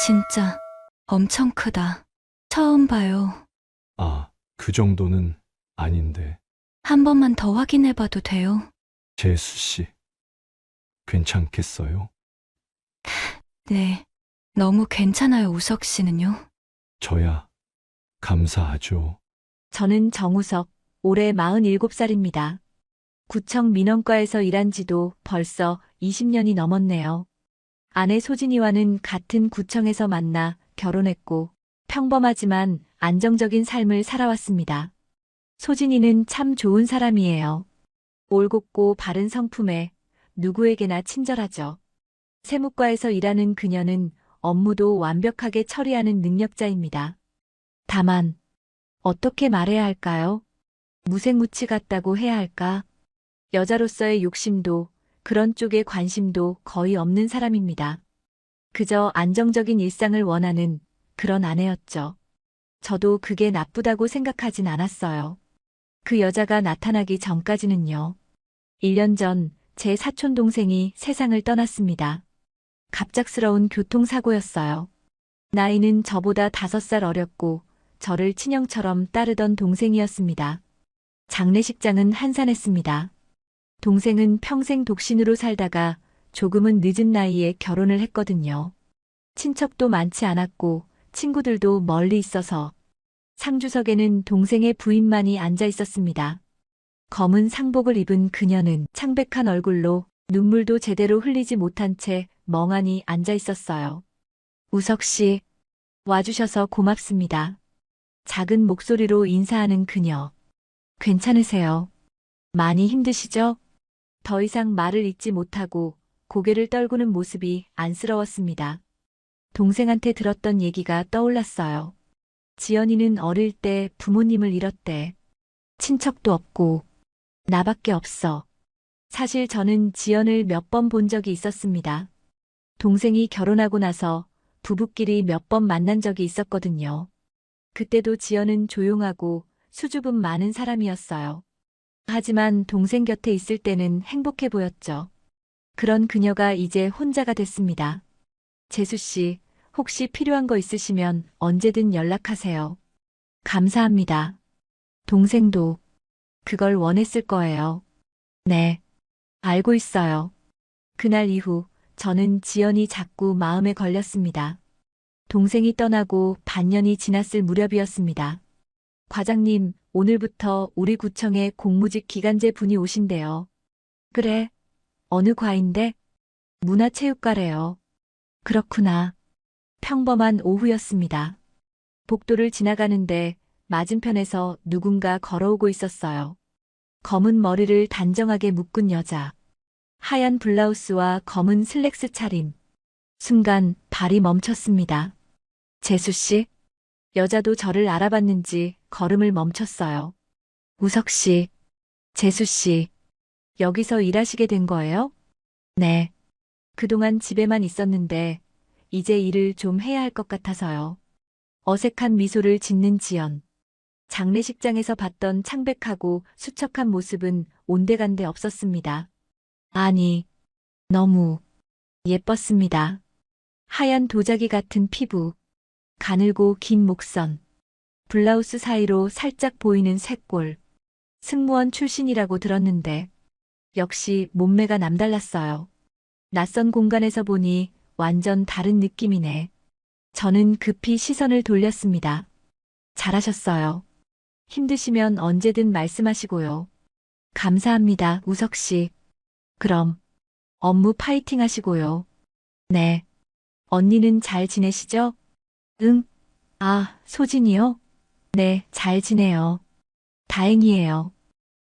진짜 엄청 크다. 처음 봐요. 아, 그 정도는 아닌데. 한 번만 더 확인해봐도 돼요? 재수 씨, 괜찮겠어요? 네. 너무 괜찮아요, 우석 씨는요? 저야 감사하죠. 저는 정우석, 올해 47살입니다. 구청 민원과에서 일한 지도 벌써 20년이 넘었네요. 아내 소진이와는 같은 구청에서 만나 결혼했고 평범하지만 안정적인 삶을 살아왔습니다. 소진이는 참 좋은 사람이에요. 올곧고 바른 성품에 누구에게나 친절하죠. 세무과에서 일하는 그녀는 업무도 완벽하게 처리하는 능력자입니다. 다만 어떻게 말해야 할까요? 무색무취 같다고 해야 할까? 여자로서의 욕심도 그런 쪽에 관심도 거의 없는 사람입니다. 그저 안정적인 일상을 원하는 그런 아내였죠. 저도 그게 나쁘다고 생각하진 않았어요. 그 여자가 나타나기 전까지는요. 1년 전 제 사촌 동생이 세상을 떠났습니다. 갑작스러운 교통사고였어요. 나이는 저보다 5살 어렸고 저를 친형처럼 따르던 동생이었습니다. 장례식장은 한산했습니다. 동생은 평생 독신으로 살다가 조금은 늦은 나이에 결혼을 했거든요. 친척도 많지 않았고 친구들도 멀리 있어서 상주석에는 동생의 부인만이 앉아 있었습니다. 검은 상복을 입은 그녀는 창백한 얼굴로 눈물도 제대로 흘리지 못한 채 멍하니 앉아 있었어요. 우석 씨, 와주셔서 고맙습니다. 작은 목소리로 인사하는 그녀. 괜찮으세요? 많이 힘드시죠? 더 이상 말을 잇지 못하고 고개를 떨구는 모습이 안쓰러웠습니다. 동생한테 들었던 얘기가 떠올랐어요. 지연이는 어릴 때 부모님을 잃었대. 친척도 없고 나밖에 없어. 사실 저는 지연을 몇 번 본 적이 있었습니다. 동생이 결혼하고 나서 부부끼리 몇 번 만난 적이 있었거든요. 그때도 지연은 조용하고 수줍음 많은 사람이었어요. 하지만 동생 곁에 있을 때는 행복해 보였죠. 그런 그녀가 이제 혼자가 됐습니다. 재수 씨, 혹시 필요한 거 있으시면 언제든 연락하세요. 감사합니다. 동생도 그걸 원했을 거예요. 네, 알고 있어요. 그날 이후 저는 지연이 자꾸 마음에 걸렸습니다. 동생이 떠나고 반년이 지났을 무렵이었습니다. 과장님, 오늘부터 우리 구청에 공무직 기간제 분이 오신대요. 그래, 어느 과인데? 문화체육과래요. 그렇구나. 평범한 오후였습니다. 복도를 지나가는데 맞은편에서 누군가 걸어오고 있었어요. 검은 머리를 단정하게 묶은 여자. 하얀 블라우스와 검은 슬랙스 차림. 순간 발이 멈췄습니다. 재수 씨? 여자도 저를 알아봤는지 걸음을 멈췄어요. 우석 씨, 재수 씨, 여기서 일하시게 된 거예요? 네. 그동안 집에만 있었는데 이제 일을 좀 해야 할 것 같아서요. 어색한 미소를 짓는 지연. 장례식장에서 봤던 창백하고 수척한 모습은 온데간데 없었습니다. 아니, 너무 예뻤습니다. 하얀 도자기 같은 피부, 가늘고 긴 목선, 블라우스 사이로 살짝 보이는 쇄골. 승무원 출신이라고 들었는데 역시 몸매가 남달랐어요. 낯선 공간에서 보니 완전 다른 느낌이네. 저는 급히 시선을 돌렸습니다. 잘하셨어요. 힘드시면 언제든 말씀하시고요. 감사합니다, 우석 씨. 그럼 업무 파이팅 하시고요. 네. 언니는 잘 지내시죠? 응. 아, 소진이요? 네, 잘 지내요. 다행이에요.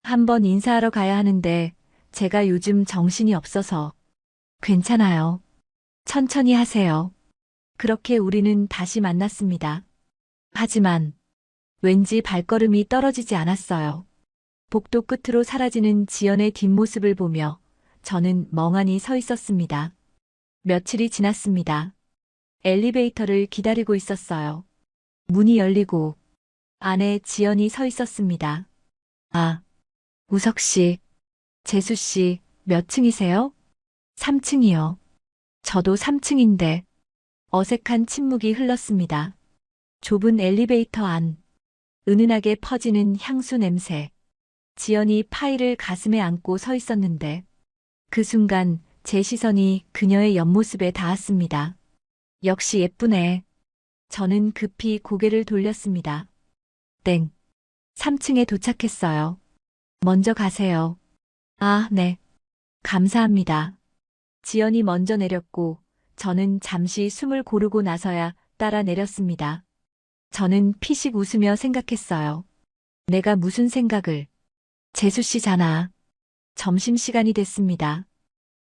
한번 인사하러 가야 하는데 제가 요즘 정신이 없어서. 괜찮아요. 천천히 하세요. 그렇게 우리는 다시 만났습니다. 하지만 왠지 발걸음이 떨어지지 않았어요. 복도 끝으로 사라지는 지연의 뒷모습을 보며 저는 멍하니 서 있었습니다. 며칠이 지났습니다. 엘리베이터를 기다리고 있었어요. 문이 열리고 안에 지연이 서 있었습니다. 아, 우석 씨, 재수 씨, 몇 층이세요? 3층이요. 저도 3층인데 어색한 침묵이 흘렀습니다. 좁은 엘리베이터 안. 은은하게 퍼지는 향수 냄새. 지연이 파일을 가슴에 안고 서 있었는데 그 순간 제 시선이 그녀의 옆모습에 닿았습니다. 역시 예쁘네. 저는 급히 고개를 돌렸습니다. 땡. 3층에 도착했어요. 먼저 가세요. 아, 네. 감사합니다. 지연이 먼저 내렸고 저는 잠시 숨을 고르고 나서야 따라 내렸습니다. 저는 피식 웃으며 생각했어요. 내가 무슨 생각을. 재수 씨잖아. 점심시간이 됐습니다.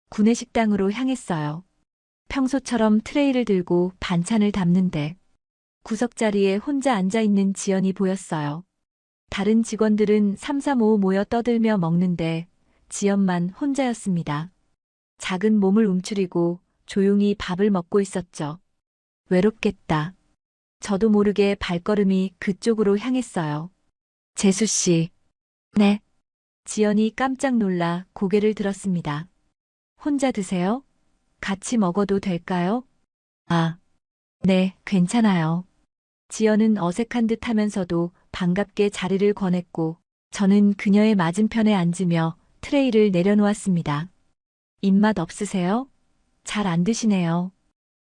구내식당으로 향했어요. 평소처럼 트레이를 들고 반찬을 담는데 구석자리에 혼자 앉아있는 지연이 보였어요. 다른 직원들은 삼삼오오 모여 떠들며 먹는데 지연만 혼자였습니다. 작은 몸을 움츠리고 조용히 밥을 먹고 있었죠. 외롭겠다. 저도 모르게 발걸음이 그쪽으로 향했어요. 재수 씨. 네. 지연이 깜짝 놀라 고개를 들었습니다. 혼자 드세요? 같이 먹어도 될까요? 아, 네, 괜찮아요. 지연은 어색한 듯 하면서도 반갑게 자리를 권했고 저는 그녀의 맞은편에 앉으며 트레이를 내려놓았습니다. 입맛 없으세요? 잘 안 드시네요.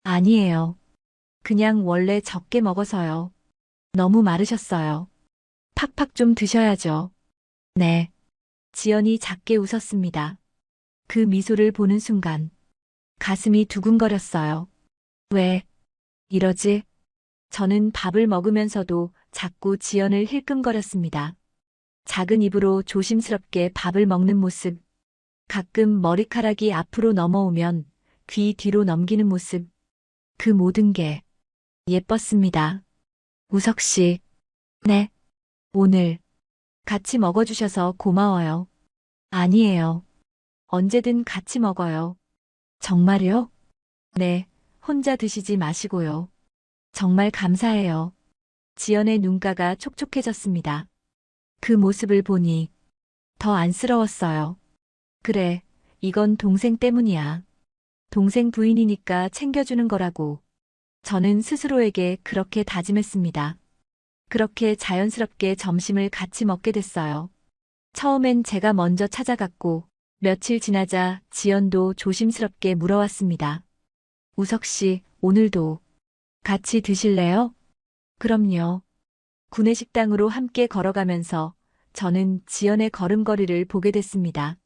아니에요. 그냥 원래 적게 먹어서요. 너무 마르셨어요. 팍팍 좀 드셔야죠. 네. 지연이 작게 웃었습니다. 그 미소를 보는 순간 가슴이 두근거렸어요. 왜 이러지? 저는 밥을 먹으면서도 자꾸 지연을 힐끔거렸습니다. 작은 입으로 조심스럽게 밥을 먹는 모습, 가끔 머리카락이 앞으로 넘어오면 귀 뒤로 넘기는 모습, 그 모든 게 예뻤습니다. 우석 씨, 네, 오늘 같이 먹어주셔서 고마워요. 아니에요. 언제든 같이 먹어요. 정말요? 네, 혼자 드시지 마시고요. 정말 감사해요. 지연의 눈가가 촉촉해졌습니다. 그 모습을 보니 더 안쓰러웠어요. 그래, 이건 동생 때문이야. 동생 부인이니까 챙겨주는 거라고. 저는 스스로에게 그렇게 다짐했습니다. 그렇게 자연스럽게 점심을 같이 먹게 됐어요. 처음엔 제가 먼저 찾아갔고 며칠 지나자 지연도 조심스럽게 물어왔습니다. 우석 씨, 오늘도 같이 드실래요? 그럼요. 구내식당으로 함께 걸어가면서 저는 지연의 걸음걸이를 보게 됐습니다.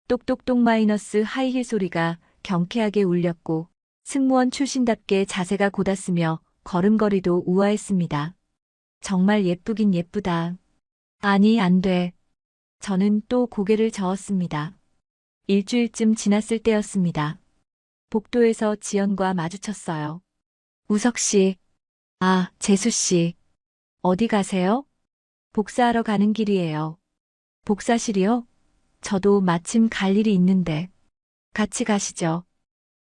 똑똑똑 마이너스 하이힐 소리가 경쾌하게 울렸고 승무원 출신답게 자세가 곧았으며 걸음걸이도 우아했습니다. 정말 예쁘긴 예쁘다. 아니, 안 돼. 저는 또 고개를 저었습니다. 일주일쯤 지났을 때였습니다. 복도에서 지연과 마주쳤어요. 우석 씨. 아, 재수 씨. 어디 가세요? 복사하러 가는 길이에요. 복사실이요? 저도 마침 갈 일이 있는데. 같이 가시죠.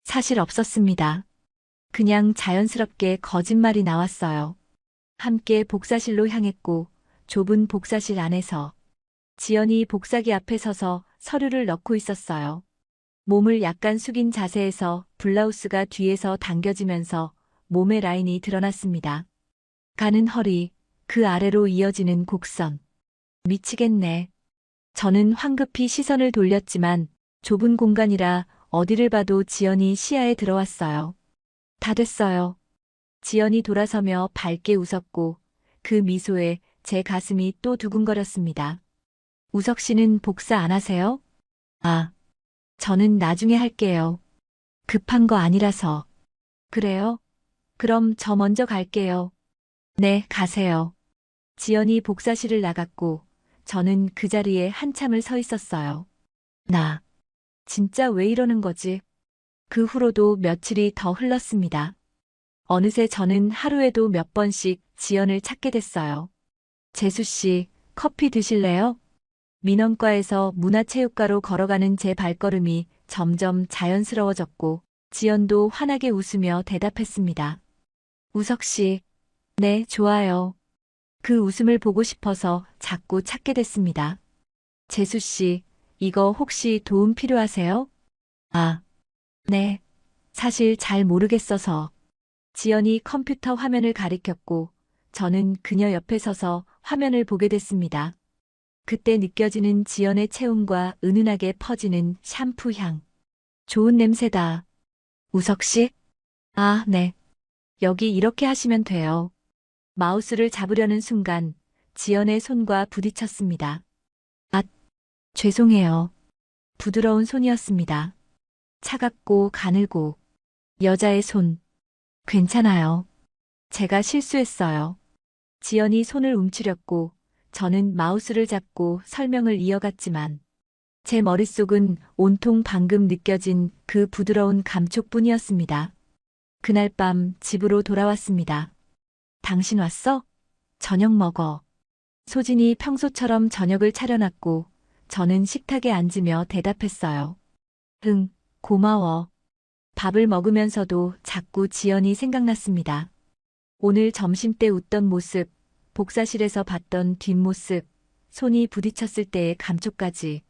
사실 없었습니다. 그냥 자연스럽게 거짓말이 나왔어요. 함께 복사실로 향했고 좁은 복사실 안에서 지연이 복사기 앞에 서서 서류를 넣고 있었어요. 몸을 약간 숙인 자세에서 블라우스가 뒤에서 당겨지면서 몸의 라인이 드러났습니다. 가는 허리, 그 아래로 이어지는 곡선. 미치겠네. 저는 황급히 시선을 돌렸지만 좁은 공간이라 어디를 봐도 지연이 시야에 들어왔어요. 다 됐어요. 지연이 돌아서며 밝게 웃었고 그 미소에 제 가슴이 또 두근거렸습니다. 우석 씨는 복사 안 하세요? 아, 저는 나중에 할게요. 급한 거 아니라서. 그래요? 그럼 저 먼저 갈게요. 네, 가세요. 지연이 복사실을 나갔고 저는 그 자리에 한참을 서 있었어요. 나 진짜 왜 이러는 거지? 그 후로도 며칠이 더 흘렀습니다. 어느새 저는 하루에도 몇 번씩 지연을 찾게 됐어요. 재수 씨, 커피 드실래요? 민원과에서 문화체육과로 걸어가는 제 발걸음이 점점 자연스러워졌고 지연도 환하게 웃으며 대답했습니다. 우석 씨, 네, 좋아요. 그 웃음을 보고 싶어서 자꾸 찾게 됐습니다. 재수 씨, 이거 혹시 도움 필요하세요? 아, 네. 사실 잘 모르겠어서. 지연이 컴퓨터 화면을 가리켰고 저는 그녀 옆에 서서 화면을 보게 됐습니다. 그때 느껴지는 지연의 체온과 은은하게 퍼지는 샴푸 향. 좋은 냄새다. 우석 씨? 아, 네. 여기 이렇게 하시면 돼요. 마우스를 잡으려는 순간 지연의 손과 부딪혔습니다. 아, 죄송해요. 부드러운 손이었습니다. 차갑고 가늘고 여자의 손. 괜찮아요. 제가 실수했어요. 지연이 손을 움츠렸고 저는 마우스를 잡고 설명을 이어갔지만 제 머릿속은 온통 방금 느껴진 그 부드러운 감촉뿐이었습니다. 그날 밤 집으로 돌아왔습니다. 당신 왔어? 저녁 먹어. 소진이 평소처럼 저녁을 차려놨고 저는 식탁에 앉으며 대답했어요. 응, 고마워. 밥을 먹으면서도 자꾸 지연이 생각났습니다. 오늘 점심때 웃던 모습, 복사실에서 봤던 뒷모습, 손이 부딪혔을 때의 감촉까지.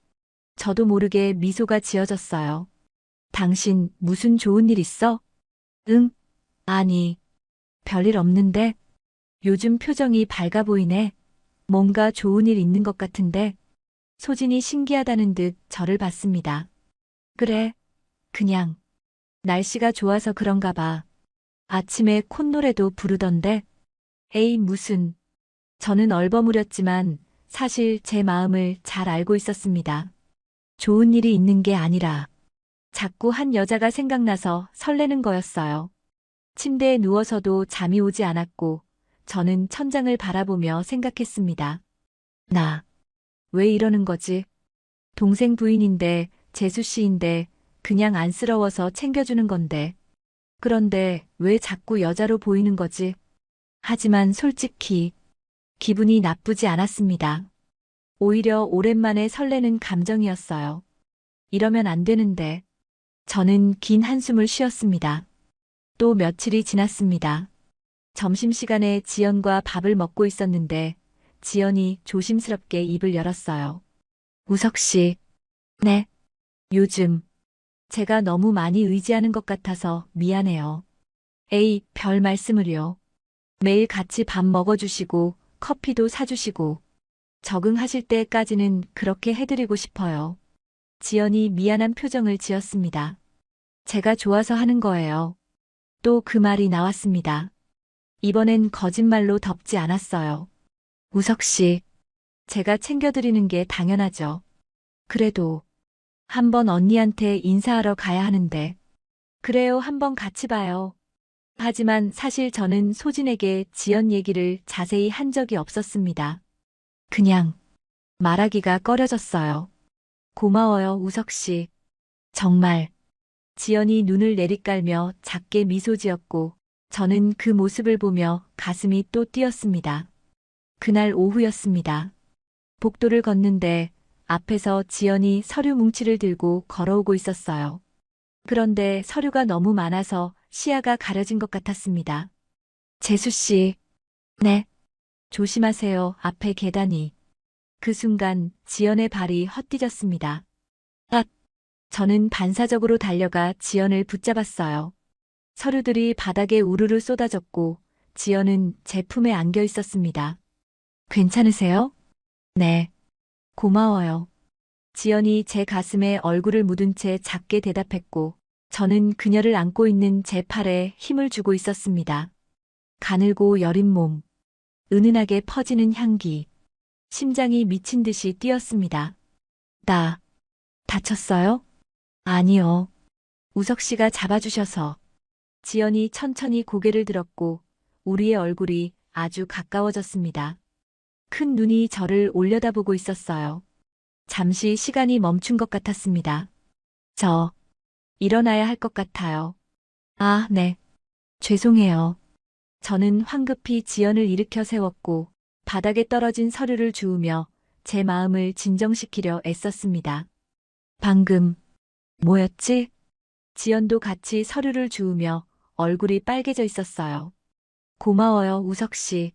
저도 모르게 미소가 지어졌어요. 당신 무슨 좋은 일 있어? 응? 아니, 별일 없는데? 요즘 표정이 밝아 보이네. 뭔가 좋은 일 있는 것 같은데? 소진이 신기하다는 듯 저를 봤습니다. 그래, 그냥. 날씨가 좋아서 그런가 봐. 아침에 콧노래도 부르던데? 에이, 무슨. 저는 얼버무렸지만 사실 제 마음을 잘 알고 있었습니다. 좋은 일이 있는 게 아니라 자꾸 한 여자가 생각나서 설레는 거였어요. 침대에 누워서도 잠이 오지 않았고 저는 천장을 바라보며 생각했습니다. 나, 왜 이러는 거지? 동생 부인인데, 재수 씨인데, 그냥 안쓰러워서 챙겨주는 건데. 그런데 왜 자꾸 여자로 보이는 거지? 하지만 솔직히 기분이 나쁘지 않았습니다. 오히려 오랜만에 설레는 감정이었어요. 이러면 안 되는데. 저는 긴 한숨을 쉬었습니다. 또 며칠이 지났습니다. 점심시간에 지연과 밥을 먹고 있었는데 지연이 조심스럽게 입을 열었어요. 우석 씨. 네. 요즘 제가 너무 많이 의지하는 것 같아서 미안해요. 에이, 별 말씀을요. 매일 같이 밥 먹어주시고 커피도 사주시고 적응하실 때까지는 그렇게 해드리고 싶어요. 지연이 미안한 표정을 지었습니다. 제가 좋아서 하는 거예요. 또 그 말이 나왔습니다. 이번엔 거짓말로 덮지 않았어요. 우석 씨, 제가 챙겨드리는 게 당연하죠. 그래도 한번 언니한테 인사하러 가야 하는데. 그래요, 한번 같이 봐요. 하지만 사실 저는 소진에게 지연 얘기를 자세히 한 적이 없었습니다. 그냥 말하기가 꺼려졌어요. 고마워요, 우석 씨. 정말. 지연이 눈을 내리깔며 작게 미소 지었고 저는 그 모습을 보며 가슴이 또 뛰었습니다. 그날 오후였습니다. 복도를 걷는데 앞에서 지연이 서류 뭉치를 들고 걸어오고 있었어요. 그런데 서류가 너무 많아서 시야가 가려진 것 같았습니다. 재수 씨. 네. 조심하세요. 앞에 계단이. 그 순간 지연의 발이 헛디뎠습니다. 아! 저는 반사적으로 달려가 지연을 붙잡았어요. 서류들이 바닥에 우르르 쏟아졌고 지연은 제 품에 안겨 있었습니다. 괜찮으세요? 네. 고마워요. 지연이 제 가슴에 얼굴을 묻은 채 작게 대답했고 저는 그녀를 안고 있는 제 팔에 힘을 주고 있었습니다. 가늘고 여린 몸, 은은하게 퍼지는 향기, 심장이 미친 듯이 뛰었습니다. 나 다쳤어요? 아니요. 우석 씨가 잡아주셔서. 지연이 천천히 고개를 들었고 우리의 얼굴이 아주 가까워졌습니다. 큰 눈이 저를 올려다보고 있었어요. 잠시 시간이 멈춘 것 같았습니다. 저 일어나야 할 것 같아요. 아, 네. 죄송해요. 저는 황급히 지연을 일으켜 세웠고 바닥에 떨어진 서류를 주우며 제 마음을 진정시키려 애썼습니다. 방금 뭐였지? 지연도 같이 서류를 주우며 얼굴이 빨개져 있었어요. 고마워요, 우석 씨.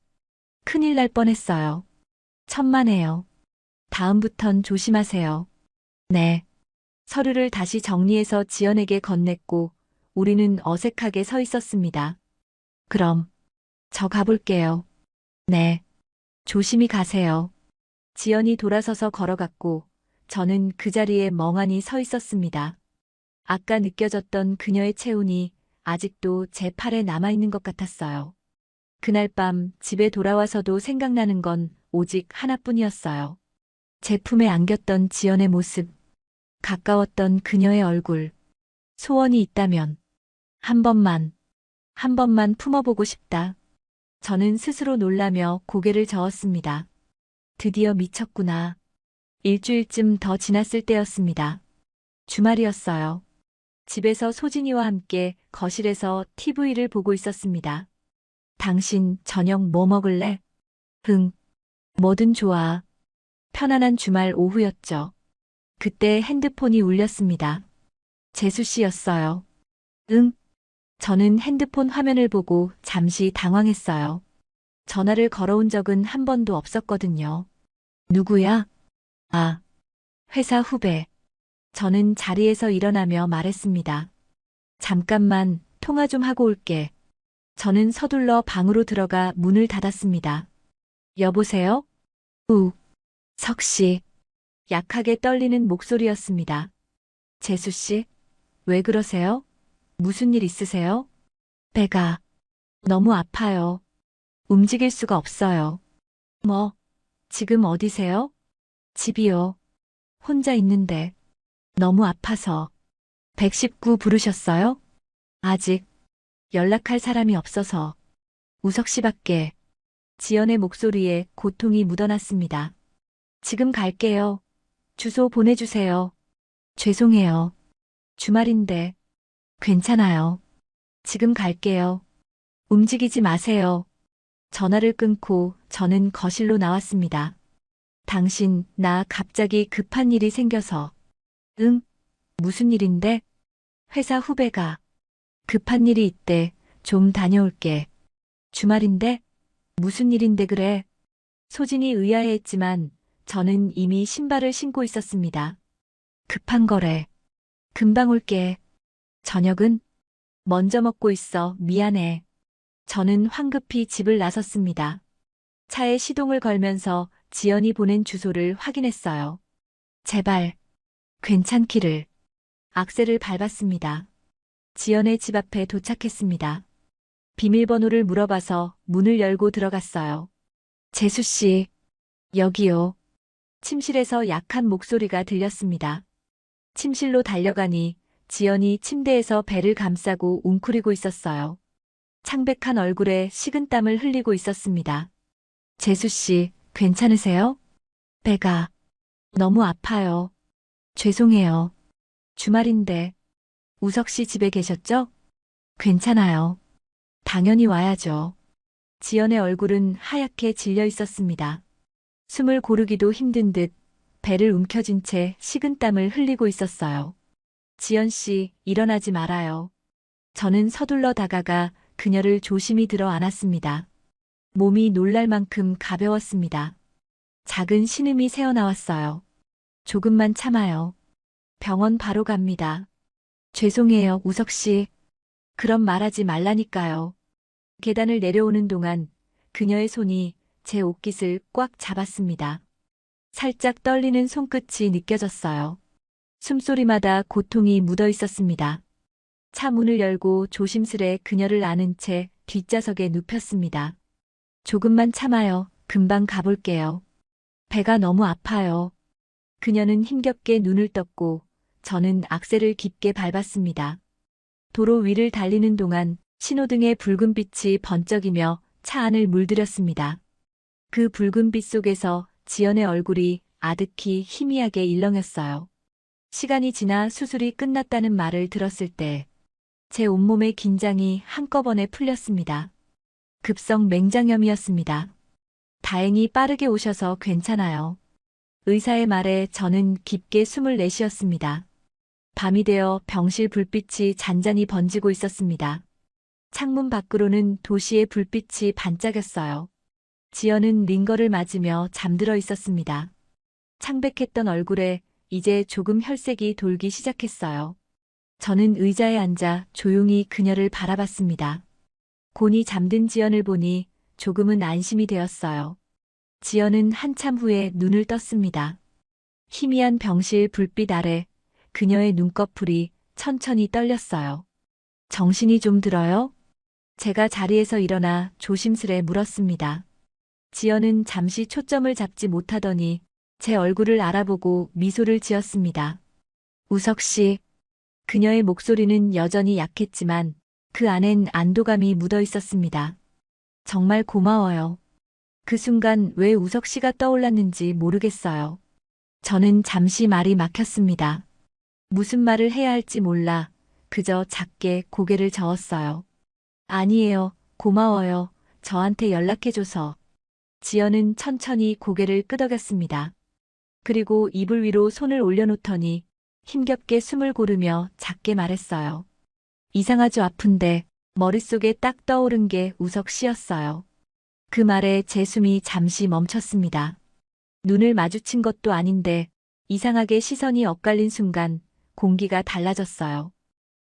큰일 날 뻔했어요. 천만에요. 다음부턴 조심하세요. 네. 서류를 다시 정리해서 지연에게 건넸고 우리는 어색하게 서 있었습니다. 그럼 저 가볼게요. 네. 조심히 가세요. 지연이 돌아서서 걸어갔고 저는 그 자리에 멍하니 서 있었습니다. 아까 느껴졌던 그녀의 체온이 아직도 제 팔에 남아있는 것 같았어요. 그날 밤 집에 돌아와서도 생각나는 건 오직 하나뿐이었어요. 제 품에 안겼던 지연의 모습, 가까웠던 그녀의 얼굴, 소원이 있다면 한 번만 품어보고 싶다. 저는 스스로 놀라며 고개를 저었습니다. 드디어 미쳤구나. 일주일쯤 더 지났을 때였습니다. 주말이었어요. 집에서 소진이와 함께 거실에서 TV를 보고 있었습니다. 당신 저녁 뭐 먹을래? 응, 뭐든 좋아. 편안한 주말 오후였죠. 그때 핸드폰이 울렸습니다. 재수 씨였어요. 응. 저는 핸드폰 화면을 보고 잠시 당황했어요. 전화를 걸어온 적은 한 번도 없었거든요. 누구야? 아, 회사 후배. 저는 자리에서 일어나며 말했습니다. 잠깐만 통화 좀 하고 올게. 저는 서둘러 방으로 들어가 문을 닫았습니다. 여보세요? 석 씨. 약하게 떨리는 목소리였습니다. 재수 씨, 왜 그러세요? 무슨 일 있으세요? 배가 너무 아파요. 움직일 수가 없어요. 뭐, 지금 어디세요? 집이요. 혼자 있는데 너무 아파서. 119 부르셨어요? 아직 연락할 사람이 없어서. 우석 씨밖에. 지연의 목소리에 고통이 묻어났습니다. 지금 갈게요. 주소 보내주세요. 죄송해요. 주말인데. 괜찮아요. 지금 갈게요. 움직이지 마세요. 전화를 끊고 저는 거실로 나왔습니다. 당신, 나 갑자기 급한 일이 생겨서. 응? 무슨 일인데? 회사 후배가. 급한 일이 있대. 좀 다녀올게. 주말인데? 무슨 일인데 그래? 소진이 의아해했지만 저는 이미 신발을 신고 있었습니다. 급한 거래. 금방 올게. 저녁은? 먼저 먹고 있어. 미안해. 저는 황급히 집을 나섰습니다. 차에 시동을 걸면서 지연이 보낸 주소를 확인했어요. 제발, 괜찮기를. 악셀을 밟았습니다. 지연의 집 앞에 도착했습니다. 비밀번호를 물어봐서 문을 열고 들어갔어요. 재수 씨, 여기요. 침실에서 약한 목소리가 들렸습니다. 침실로 달려가니 지연이 침대에서 배를 감싸고 웅크리고 있었어요. 창백한 얼굴에 식은땀을 흘리고 있었습니다. 재수 씨, 괜찮으세요? 배가 너무 아파요. 죄송해요. 주말인데. 우석 씨 집에 계셨죠? 괜찮아요. 당연히 와야죠. 지연의 얼굴은 하얗게 질려 있었습니다. 숨을 고르기도 힘든 듯 배를 움켜쥔 채 식은땀을 흘리고 있었어요. 지연 씨, 일어나지 말아요. 저는 서둘러 다가가 그녀를 조심히 들어 안았습니다. 몸이 놀랄 만큼 가벼웠습니다. 작은 신음이 새어나왔어요. 조금만 참아요. 병원 바로 갑니다. 죄송해요, 우석 씨. 그런 말하지 말라니까요. 계단을 내려오는 동안 그녀의 손이 제 옷깃을 꽉 잡았습니다. 살짝 떨리는 손끝이 느껴졌어요. 숨소리마다 고통이 묻어 있었습니다. 차 문을 열고 조심스레 그녀를 안은 채 뒷좌석에 눕혔습니다. 조금만 참아요. 금방 가볼게요. 배가 너무 아파요. 그녀는 힘겹게 눈을 떴고 저는 악셀을 깊게 밟았습니다. 도로 위를 달리는 동안 신호등의 붉은 빛이 번쩍이며 차 안을 물들였습니다. 그 붉은 빛 속에서 지연의 얼굴이 아득히 희미하게 일렁였어요. 시간이 지나 수술이 끝났다는 말을 들었을 때 제 온몸의 긴장이 한꺼번에 풀렸습니다. 급성 맹장염이었습니다. 다행히 빠르게 오셔서 괜찮아요. 의사의 말에 저는 깊게 숨을 내쉬었습니다. 밤이 되어 병실 불빛이 잔잔히 번지고 있었습니다. 창문 밖으로는 도시의 불빛이 반짝였어요. 지연은 링거를 맞으며 잠들어 있었습니다. 창백했던 얼굴에 이제 조금 혈색이 돌기 시작했어요. 저는 의자에 앉아 조용히 그녀를 바라봤습니다. 곤히 잠든 지연을 보니 조금은 안심이 되었어요. 지연은 한참 후에 눈을 떴습니다. 희미한 병실 불빛 아래 그녀의 눈꺼풀이 천천히 떨렸어요. 정신이 좀 들어요? 제가 자리에서 일어나 조심스레 물었습니다. 지연은 잠시 초점을 잡지 못하더니 제 얼굴을 알아보고 미소를 지었습니다. 우석 씨, 그녀의 목소리는 여전히 약했지만 그 안엔 안도감이 묻어 있었습니다. 정말 고마워요. 그 순간 왜 우석 씨가 떠올랐는지 모르겠어요. 저는 잠시 말이 막혔습니다. 무슨 말을 해야 할지 몰라 그저 작게 고개를 저었어요. 아니에요. 고마워요. 저한테 연락해줘서. 지연은 천천히 고개를 끄덕였습니다. 그리고 이불 위로 손을 올려놓더니 힘겹게 숨을 고르며 작게 말했어요. 이상하죠. 아픈데 머릿속에 딱 떠오른 게 우석 씨였어요. 그 말에 제 숨이 잠시 멈췄습니다. 눈을 마주친 것도 아닌데 이상하게 시선이 엇갈린 순간 공기가 달라졌어요.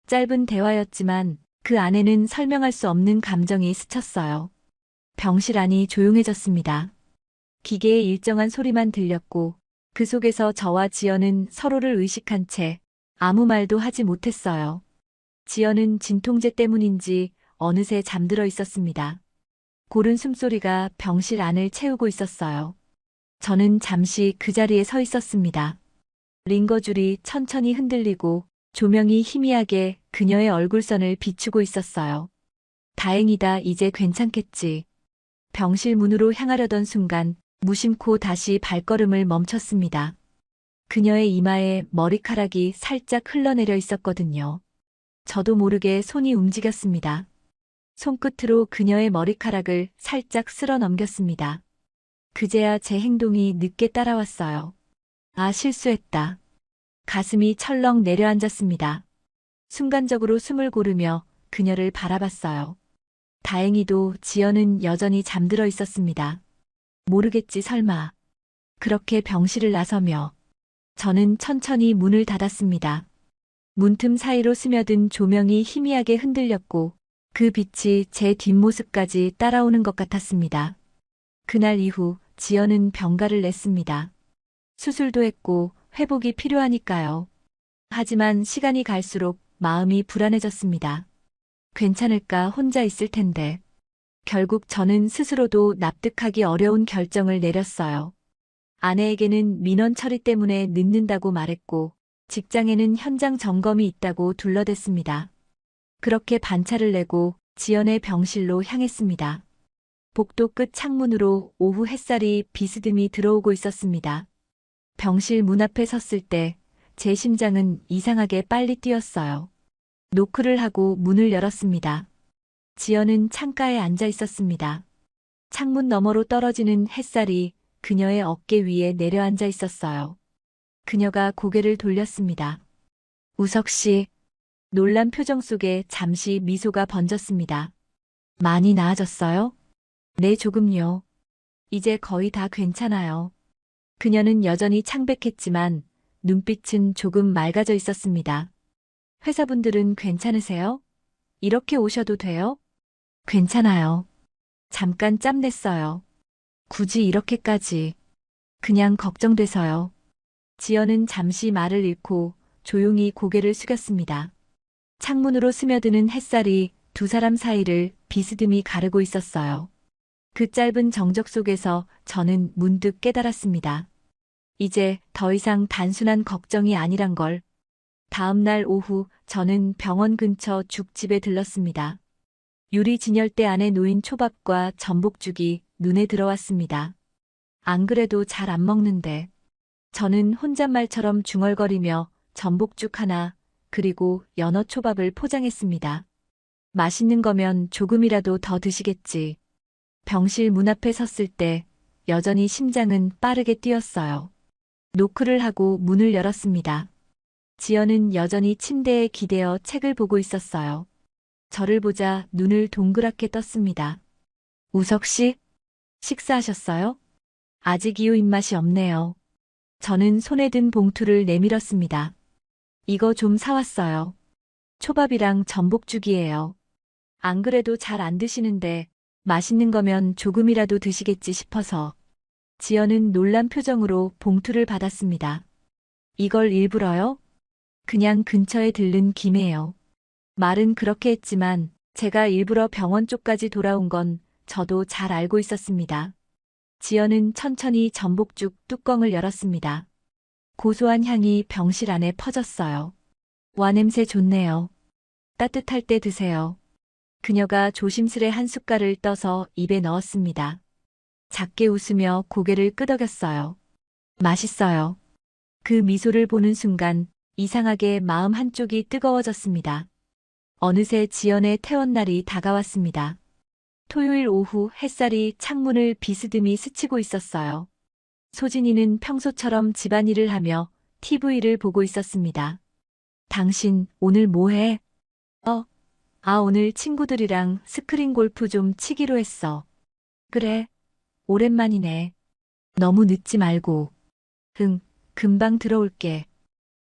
짧은 대화였지만 그 안에는 설명할 수 없는 감정이 스쳤어요. 병실 안이 조용해졌습니다. 기계의 일정한 소리만 들렸고 그 속에서 저와 지연은 서로를 의식한 채 아무 말도 하지 못했어요. 지연은 진통제 때문인지 어느새 잠들어 있었습니다. 고른 숨소리가 병실 안을 채우고 있었어요. 저는 잠시 그 자리에 서 있었습니다. 링거줄이 천천히 흔들리고 조명이 희미하게 그녀의 얼굴선을 비추고 있었어요. 다행이다. 이제 괜찮겠지. 병실 문으로 향하려던 순간 무심코 다시 발걸음을 멈췄습니다. 그녀의 이마에 머리카락이 살짝 흘러내려 있었거든요. 저도 모르게 손이 움직였습니다. 손끝으로 그녀의 머리카락을 살짝 쓸어 넘겼습니다. 그제야 제 행동이 늦게 따라왔어요. 아, 실수했다. 가슴이 철렁 내려앉았습니다. 순간적으로 숨을 고르며 그녀를 바라봤어요. 다행히도 지연은 여전히 잠들어 있었습니다. 모르겠지 설마. 그렇게 병실을 나서며 저는 천천히 문을 닫았습니다. 문틈 사이로 스며든 조명이 희미하게 흔들렸고 그 빛이 제 뒷모습까지 따라오는 것 같았습니다. 그날 이후 지연은 병가를 냈습니다. 수술도 했고 회복이 필요하니까요. 하지만 시간이 갈수록 마음이 불안해졌습니다. 괜찮을까 혼자 있을 텐데. 결국 저는 스스로도 납득하기 어려운 결정을 내렸어요. 아내에게는 민원 처리 때문에 늦는다고 말했고 직장에는 현장 점검이 있다고 둘러댔습니다. 그렇게 반차를 내고 지연의 병실로 향했습니다. 복도 끝 창문으로 오후 햇살이 비스듬히 들어오고 있었습니다. 병실 문 앞에 섰을 때 제 심장은 이상하게 빨리 뛰었어요. 노크를 하고 문을 열었습니다. 지연은 창가에 앉아 있었습니다. 창문 너머로 떨어지는 햇살이 그녀의 어깨 위에 내려앉아 있었어요. 그녀가 고개를 돌렸습니다. 우석 씨, 놀란 표정 속에 잠시 미소가 번졌습니다. 많이 나아졌어요? 네, 조금요. 이제 거의 다 괜찮아요. 그녀는 여전히 창백했지만 눈빛은 조금 맑아져 있었습니다. 회사분들은 괜찮으세요? 이렇게 오셔도 돼요? 괜찮아요. 잠깐 짬냈어요. 굳이 이렇게까지. 그냥 걱정돼서요. 지연은 잠시 말을 잃고 조용히 고개를 숙였습니다. 창문으로 스며드는 햇살이 두 사람 사이를 비스듬히 가르고 있었어요. 그 짧은 정적 속에서 저는 문득 깨달았습니다. 이제 더 이상 단순한 걱정이 아니란 걸. 다음 날 오후 저는 병원 근처 죽집에 들렀습니다. 유리 진열대 안에 놓인 초밥과 전복죽이 눈에 들어왔습니다. 안 그래도 잘 안 먹는데. 저는 혼잣말처럼 중얼거리며 전복죽 하나, 그리고 연어 초밥을 포장했습니다. 맛있는 거면 조금이라도 더 드시겠지. 병실 문 앞에 섰을 때 여전히 심장은 빠르게 뛰었어요. 노크를 하고 문을 열었습니다. 지연은 여전히 침대에 기대어 책을 보고 있었어요. 저를 보자 눈을 동그랗게 떴습니다. 우석 씨, 식사하셨어요? 아직 이유 입맛이 없네요. 저는 손에 든 봉투를 내밀었습니다. 이거 좀 사왔어요. 초밥이랑 전복죽이에요. 안 그래도 잘 안 드시는데 맛있는 거면 조금이라도 드시겠지 싶어서. 지연은 놀란 표정으로 봉투를 받았습니다. 이걸 일부러요? 그냥 근처에 들른 김에요. 말은 그렇게 했지만 제가 일부러 병원 쪽까지 돌아온 건 저도 잘 알고 있었습니다. 지연은 천천히 전복죽 뚜껑을 열었습니다. 고소한 향이 병실 안에 퍼졌어요. 와, 냄새 좋네요. 따뜻할 때 드세요. 그녀가 조심스레 한 숟갈을 떠서 입에 넣었습니다. 작게 웃으며 고개를 끄덕였어요. 맛있어요. 그 미소를 보는 순간 이상하게 마음 한쪽이 뜨거워졌습니다. 어느새 지연의 퇴원날이 다가왔습니다. 토요일 오후 햇살이 창문을 비스듬히 스치고 있었어요. 소진이는 평소처럼 집안일을 하며 TV를 보고 있었습니다. 당신 오늘 뭐 해? 오늘 친구들이랑 스크린 골프 좀 치기로 했어. 그래, 오랜만이네. 너무 늦지 말고. 응, 금방 들어올게.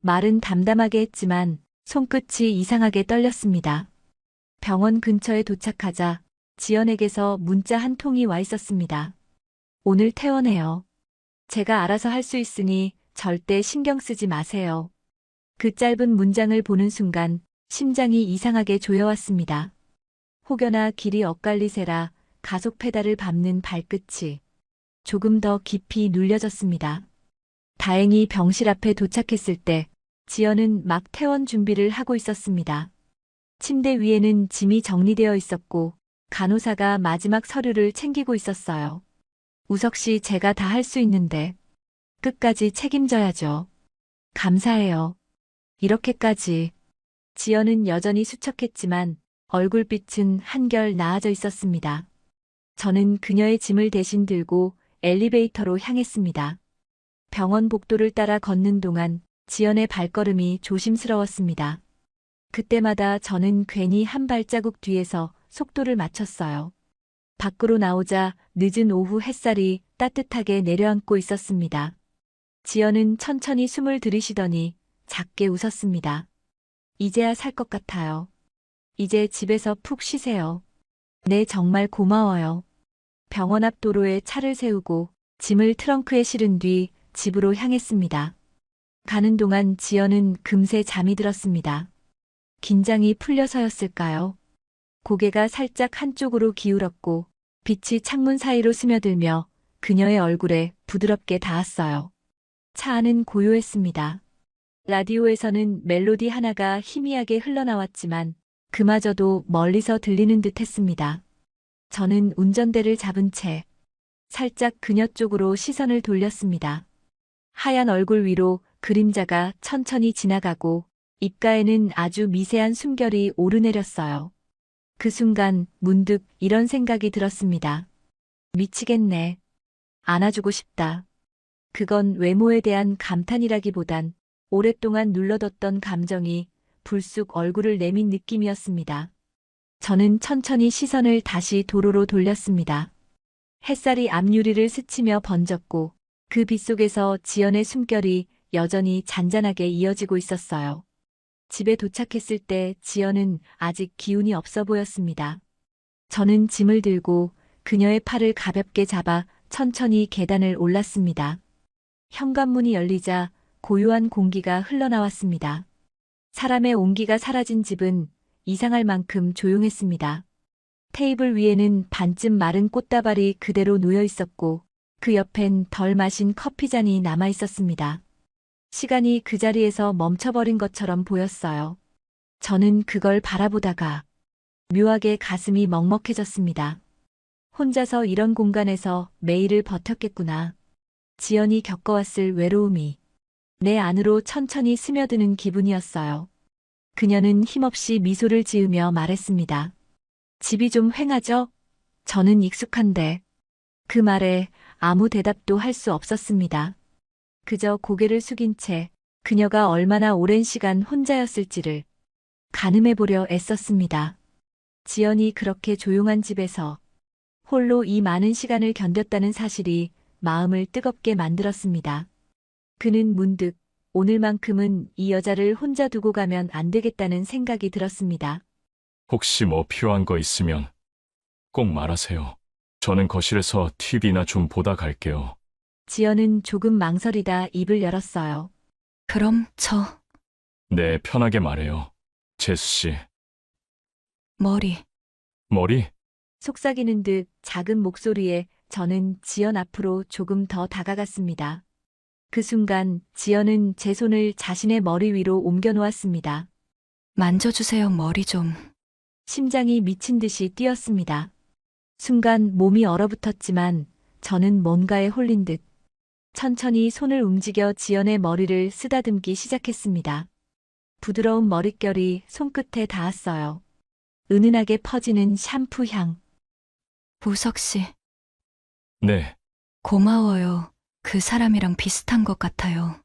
말은 담담하게 했지만 손끝이 이상하게 떨렸습니다. 병원 근처에 도착하자 지연에게서 문자 한 통이 와 있었습니다. 오늘 퇴원해요. 제가 알아서 할 수 있으니 절대 신경 쓰지 마세요. 그 짧은 문장을 보는 순간 심장이 이상하게 조여왔습니다. 혹여나 길이 엇갈리세라 가속 페달을 밟는 발끝이 조금 더 깊이 눌려졌습니다. 다행히 병실 앞에 도착했을 때 지연은 막 퇴원 준비를 하고 있었습니다. 침대 위에는 짐이 정리되어 있었고 간호사가 마지막 서류를 챙기고 있었어요. 우석 씨, 제가 다 할 수 있는데 끝까지 책임져야죠. 감사해요. 이렇게까지. 지연은 여전히 수척했지만 얼굴빛은 한결 나아져 있었습니다. 저는 그녀의 짐을 대신 들고 엘리베이터로 향했습니다. 병원 복도를 따라 걷는 동안 지연의 발걸음이 조심스러웠습니다. 그때마다 저는 괜히 한 발자국 뒤에서 속도를 맞췄어요. 밖으로 나오자 늦은 오후 햇살이 따뜻하게 내려앉고 있었습니다. 지연은 천천히 숨을 들이쉬더니 작게 웃었습니다. 이제야 살 것 같아요. 이제 집에서 푹 쉬세요. 네, 정말 고마워요. 병원 앞 도로에 차를 세우고 짐을 트렁크에 실은 뒤 집으로 향했습니다. 가는 동안 지연은 금세 잠이 들었습니다. 긴장이 풀려서였을까요? 고개가 살짝 한쪽으로 기울었고 빛이 창문 사이로 스며들며 그녀의 얼굴에 부드럽게 닿았어요. 차 안은 고요했습니다. 라디오에서는 멜로디 하나가 희미하게 흘러나왔지만 그마저도 멀리서 들리는 듯 했습니다. 저는 운전대를 잡은 채 살짝 그녀 쪽으로 시선을 돌렸습니다. 하얀 얼굴 위로 그림자가 천천히 지나가고 입가에는 아주 미세한 숨결이 오르내렸어요. 그 순간 문득 이런 생각이 들었습니다. 미치겠네. 안아주고 싶다. 그건 외모에 대한 감탄이라기보단 오랫동안 눌러뒀던 감정이 불쑥 얼굴을 내민 느낌이었습니다. 저는 천천히 시선을 다시 도로로 돌렸습니다. 햇살이 앞유리를 스치며 번졌고 그 빛 속에서 지연의 숨결이 여전히 잔잔하게 이어지고 있었어요. 집에 도착했을 때 지연은 아직 기운이 없어 보였습니다. 저는 짐을 들고 그녀의 팔을 가볍게 잡아 천천히 계단을 올랐습니다. 현관문이 열리자 고요한 공기가 흘러나왔습니다. 사람의 온기가 사라진 집은 이상할 만큼 조용했습니다. 테이블 위에는 반쯤 마른 꽃다발이 그대로 놓여 있었고 그 옆엔 덜 마신 커피잔이 남아 있었습니다. 시간이 그 자리에서 멈춰버린 것처럼 보였어요. 저는 그걸 바라보다가 묘하게 가슴이 먹먹해졌습니다. 혼자서 이런 공간에서 매일을 버텼겠구나. 지연이 겪어왔을 외로움이 내 안으로 천천히 스며드는 기분이었어요. 그녀는 힘없이 미소를 지으며 말했습니다. 집이 좀 휑하죠? 저는 익숙한데. 그 말에 아무 대답도 할 수 없었습니다. 그저 고개를 숙인 채 그녀가 얼마나 오랜 시간 혼자였을지를 가늠해보려 애썼습니다. 지연이 그렇게 조용한 집에서 홀로 이 많은 시간을 견뎠다는 사실이 마음을 뜨겁게 만들었습니다. 그는 문득 오늘만큼은 이 여자를 혼자 두고 가면 안 되겠다는 생각이 들었습니다. 혹시 뭐 필요한 거 있으면 꼭 말하세요. 저는 거실에서 TV나 좀 보다 갈게요. 지연은 조금 망설이다 입을 열었어요. 그럼 네, 편하게 말해요. 재수 씨. 머리. 머리? 속삭이는 듯 작은 목소리에 저는 지연 앞으로 조금 더 다가갔습니다. 그 순간 지연은 제 손을 자신의 머리 위로 옮겨 놓았습니다. 만져주세요, 머리 좀. 심장이 미친 듯이 뛰었습니다. 순간 몸이 얼어붙었지만 저는 뭔가에 홀린 듯 천천히 손을 움직여 지연의 머리를 쓰다듬기 시작했습니다. 부드러운 머릿결이 손끝에 닿았어요. 은은하게 퍼지는 샴푸 향. 우석 씨, 네, 고마워요. 그 사람이랑 비슷한 것 같아요.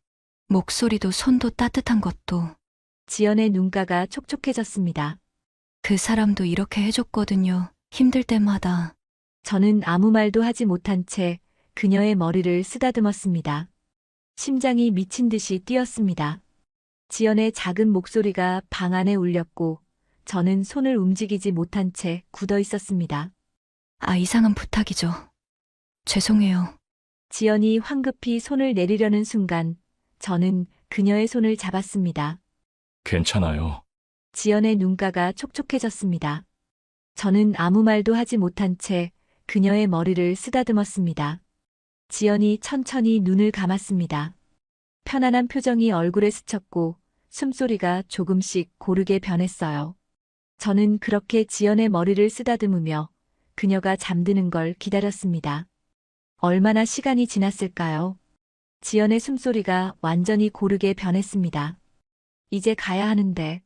목소리도 손도 따뜻한 것도. 지연의 눈가가 촉촉해졌습니다. 그 사람도 이렇게 해줬거든요. 힘들 때마다. 저는 아무 말도 하지 못한 채 그녀의 머리를 쓰다듬었습니다. 심장이 미친 듯이 뛰었습니다. 지연의 작은 목소리가 방 안에 울렸고 저는 손을 움직이지 못한 채 굳어 있었습니다. 이상한 부탁이죠. 죄송해요. 지연이 황급히 손을 내리려는 순간 저는 그녀의 손을 잡았습니다. 괜찮아요. 지연의 눈가가 촉촉해졌습니다. 저는 아무 말도 하지 못한 채 그녀의 머리를 쓰다듬었습니다. 지연이 천천히 눈을 감았습니다. 편안한 표정이 얼굴에 스쳤고 숨소리가 조금씩 고르게 변했어요. 저는 그렇게 지연의 머리를 쓰다듬으며 그녀가 잠드는 걸 기다렸습니다. 얼마나 시간이 지났을까요? 지연의 숨소리가 완전히 고르게 변했습니다. 이제 가야 하는데.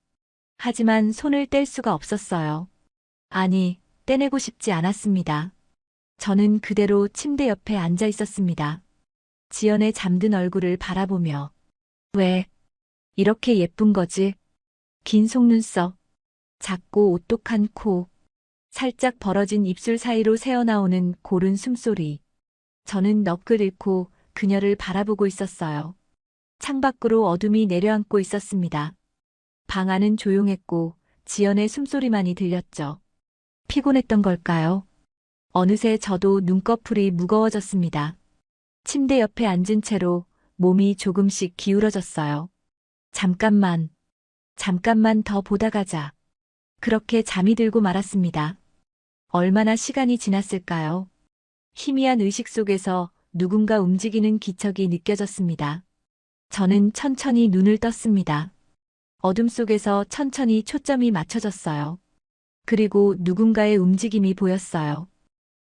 하지만 손을 뗄 수가 없었어요. 아니, 떼내고 싶지 않았습니다. 저는 그대로 침대 옆에 앉아 있었습니다. 지연의 잠든 얼굴을 바라보며 왜 이렇게 예쁜 거지? 긴 속눈썹, 작고 오똑한 코, 살짝 벌어진 입술 사이로 새어나오는 고른 숨소리. 저는 넋을 잃고 그녀를 바라보고 있었어요. 창밖으로 어둠이 내려앉고 있었습니다. 방 안은 조용했고 지연의 숨소리만이 들렸죠. 피곤했던 걸까요? 어느새 저도 눈꺼풀이 무거워졌습니다. 침대 옆에 앉은 채로 몸이 조금씩 기울어졌어요. 잠깐만 더 보다 가자. 그렇게 잠이 들고 말았습니다. 얼마나 시간이 지났을까요? 희미한 의식 속에서 누군가 움직이는 기척이 느껴졌습니다. 저는 천천히 눈을 떴습니다. 어둠 속에서 천천히 초점이 맞춰졌어요. 그리고 누군가의 움직임이 보였어요.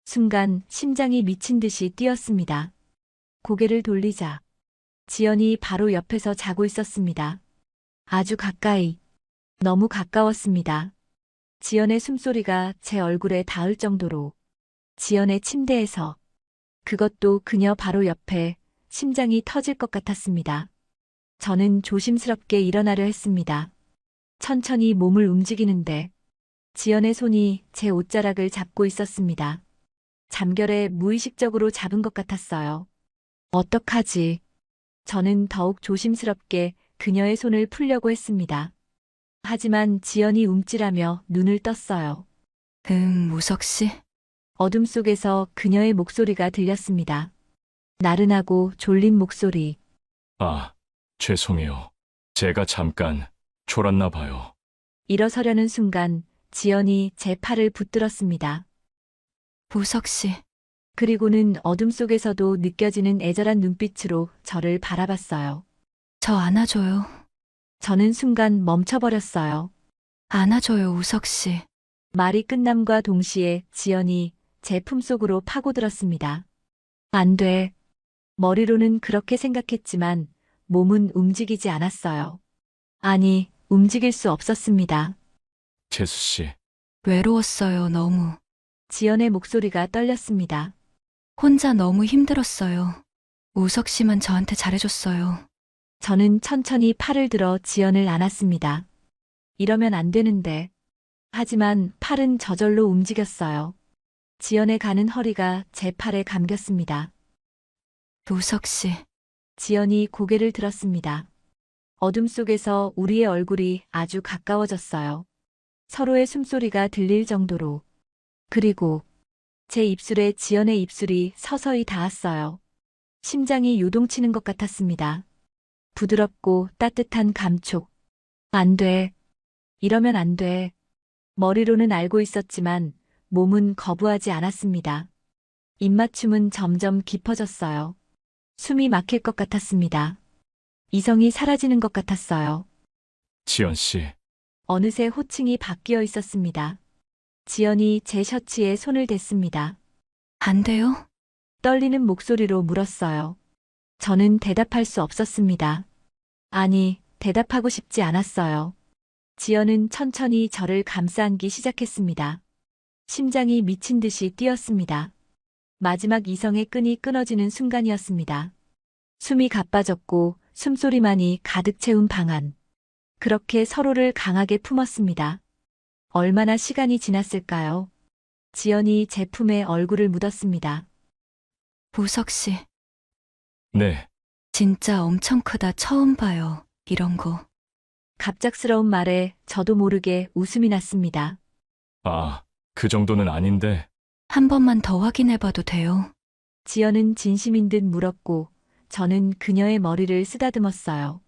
순간 심장이 미친 듯이 뛰었습니다. 고개를 돌리자 지연이 바로 옆에서 자고 있었습니다. 아주 가까이, 너무 가까웠습니다. 지연의 숨소리가 제 얼굴에 닿을 정도로 지연의 침대에서 그것도 그녀 바로 옆에 심장이 터질 것 같았습니다. 저는 조심스럽게 일어나려 했습니다. 천천히 몸을 움직이는데 지연의 손이 제 옷자락을 잡고 있었습니다. 잠결에 무의식적으로 잡은 것 같았어요. 어떡하지? 저는 더욱 조심스럽게 그녀의 손을 풀려고 했습니다. 하지만 지연이 움찔하며 눈을 떴어요. 우석 씨. 어둠 속에서 그녀의 목소리가 들렸습니다. 나른하고 졸린 목소리. 아, 죄송해요. 제가 잠깐 졸았나 봐요. 일어서려는 순간 지연이 제 팔을 붙들었습니다. 우석 씨. 그리고는 어둠 속에서도 느껴지는 애절한 눈빛으로 저를 바라봤어요. 저 안아줘요. 저는 순간 멈춰버렸어요. 안아줘요, 우석 씨. 말이 끝남과 동시에 지연이 제 품속으로 파고들었습니다. 안 돼. 머리로는 그렇게 생각했지만 몸은 움직이지 않았어요. 아니, 움직일 수 없었습니다. 재수 씨, 외로웠어요, 너무. 지연의 목소리가 떨렸습니다. 혼자 너무 힘들었어요. 우석 씨만 저한테 잘해줬어요. 저는 천천히 팔을 들어 지연을 안았습니다. 이러면 안 되는데. 하지만 팔은 저절로 움직였어요. 지연의 가는 허리가 제 팔에 감겼습니다. 우석 씨. 지연이 고개를 들었습니다. 어둠 속에서 우리의 얼굴이 아주 가까워졌어요. 서로의 숨소리가 들릴 정도로. 그리고 제 입술에 지연의 입술이 서서히 닿았어요. 심장이 요동치는 것 같았습니다. 부드럽고 따뜻한 감촉. 안 돼. 이러면 안 돼. 머리로는 알고 있었지만 몸은 거부하지 않았습니다. 입맞춤은 점점 깊어졌어요. 숨이 막힐 것 같았습니다. 이성이 사라지는 것 같았어요. 지연 씨, 어느새 호칭이 바뀌어 있었습니다. 지연이 제 셔츠에 손을 댔습니다. 안 돼요? 떨리는 목소리로 물었어요. 저는 대답할 수 없었습니다. 아니, 대답하고 싶지 않았어요. 지연은 천천히 저를 감싸 안기 시작했습니다. 심장이 미친 듯이 뛰었습니다. 마지막 이성의 끈이 끊어지는 순간이었습니다. 숨이 가빠졌고 숨소리만이 가득 채운 방 안. 그렇게 서로를 강하게 품었습니다. 얼마나 시간이 지났을까요? 지연이 제 품에 얼굴을 묻었습니다. 우석 씨, 네, 진짜 엄청 크다. 처음 봐요. 이런 거. 갑작스러운 말에 저도 모르게 웃음이 났습니다. 아, 그 정도는 아닌데, 한 번만 더 확인해봐도 돼요? 지연은 진심인 듯 물었고 저는 그녀의 머리를 쓰다듬었어요.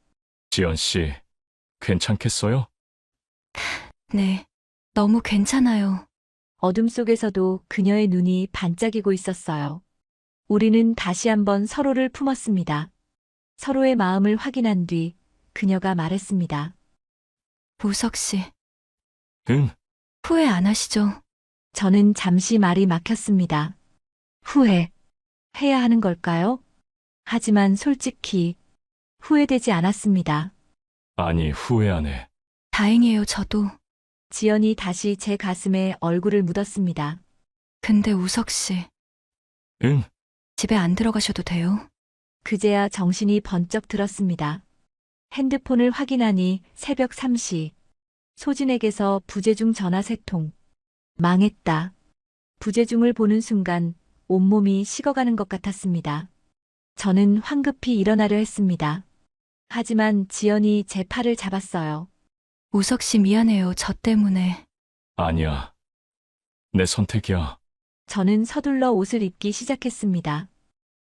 지연 씨, 괜찮겠어요? 네. 너무 괜찮아요. 어둠 속에서도 그녀의 눈이 반짝이고 있었어요. 우리는 다시 한번 서로를 품었습니다. 서로의 마음을 확인한 뒤 그녀가 말했습니다. 우석 씨, 응, 후회 안 하시죠? 저는 잠시 말이 막혔습니다. 후회. 해야 하는 걸까요? 하지만 솔직히 후회되지 않았습니다. 아니, 후회 안 해. 다행이에요, 저도. 지연이 다시 제 가슴에 얼굴을 묻었습니다. 근데 우석 씨, 응, 집에 안 들어가셔도 돼요? 그제야 정신이 번쩍 들었습니다. 핸드폰을 확인하니 새벽 3시. 소진에게서 부재중 전화 3통. 망했다. 부재중을 보는 순간 온몸이 식어가는 것 같았습니다. 저는 황급히 일어나려 했습니다. 하지만 지연이 제 팔을 잡았어요. 우석 씨 미안해요. 저 때문에. 아니야. 내 선택이야. 저는 서둘러 옷을 입기 시작했습니다.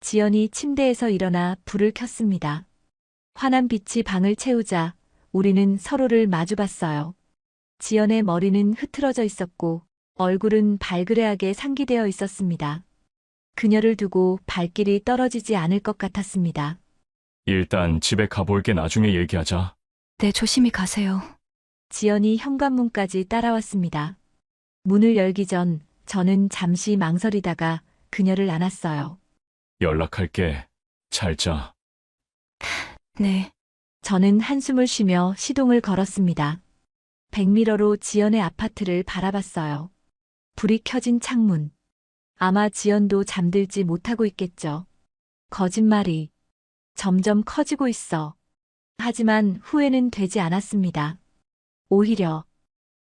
지연이 침대에서 일어나 불을 켰습니다. 환한 빛이 방을 채우자 우리는 서로를 마주봤어요. 지연의 머리는 흐트러져 있었고 얼굴은 발그레하게 상기되어 있었습니다. 그녀를 두고 발길이 떨어지지 않을 것 같았습니다. 일단 집에 가볼게. 나중에 얘기하자. 네, 조심히 가세요. 지연이 현관문까지 따라왔습니다. 문을 열기 전 저는 잠시 망설이다가 그녀를 안았어요. 연락할게. 잘 자. 네. 저는 한숨을 쉬며 시동을 걸었습니다. 백미러로 지연의 아파트를 바라봤어요. 불이 켜진 창문. 아마 지연도 잠들지 못하고 있겠죠. 거짓말이 점점 커지고 있어. 하지만 후회는 되지 않았습니다. 오히려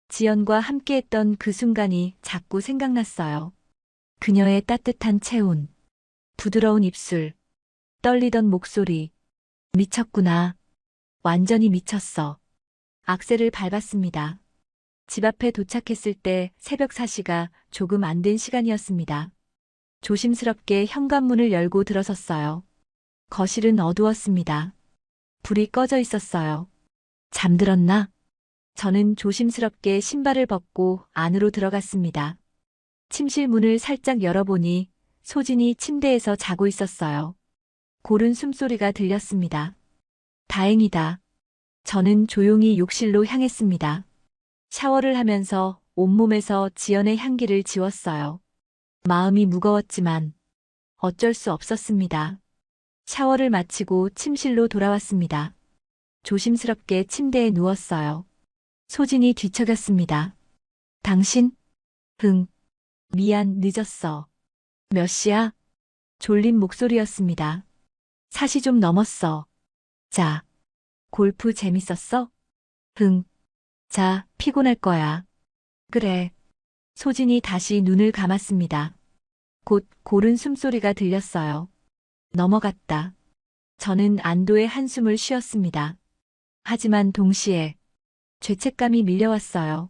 지연과 함께했던 그 순간이 자꾸 생각났어요. 그녀의 따뜻한 체온, 부드러운 입술, 떨리던 목소리. 미쳤구나. 완전히 미쳤어. 악셀을 밟았습니다. 집 앞에 도착했을 때 새벽 4시가 조금 안 된 시간이었습니다. 조심스럽게 현관문을 열고 들어섰어요. 거실은 어두웠습니다. 불이 꺼져 있었어요. 잠들었나? 저는 조심스럽게 신발을 벗고 안으로 들어갔습니다. 침실 문을 살짝 열어보니 소진이 침대에서 자고 있었어요. 고른 숨소리가 들렸습니다. 다행이다. 저는 조용히 욕실로 향했습니다. 샤워를 하면서 온몸에서 지연의 향기를 지웠어요. 마음이 무거웠지만 어쩔 수 없었습니다. 샤워를 마치고 침실로 돌아왔습니다. 조심스럽게 침대에 누웠어요. 소진이 뒤척였습니다. 당신? 응. 미안, 늦었어. 몇 시야? 졸린 목소리였습니다. 4시 좀 넘었어. 자, 골프 재밌었어? 응. 자, 피곤할 거야. 그래. 소진이 다시 눈을 감았습니다. 곧 고른 숨소리가 들렸어요. 넘어갔다. 저는 안도의 한숨을 쉬었습니다. 하지만 동시에 죄책감이 밀려왔어요.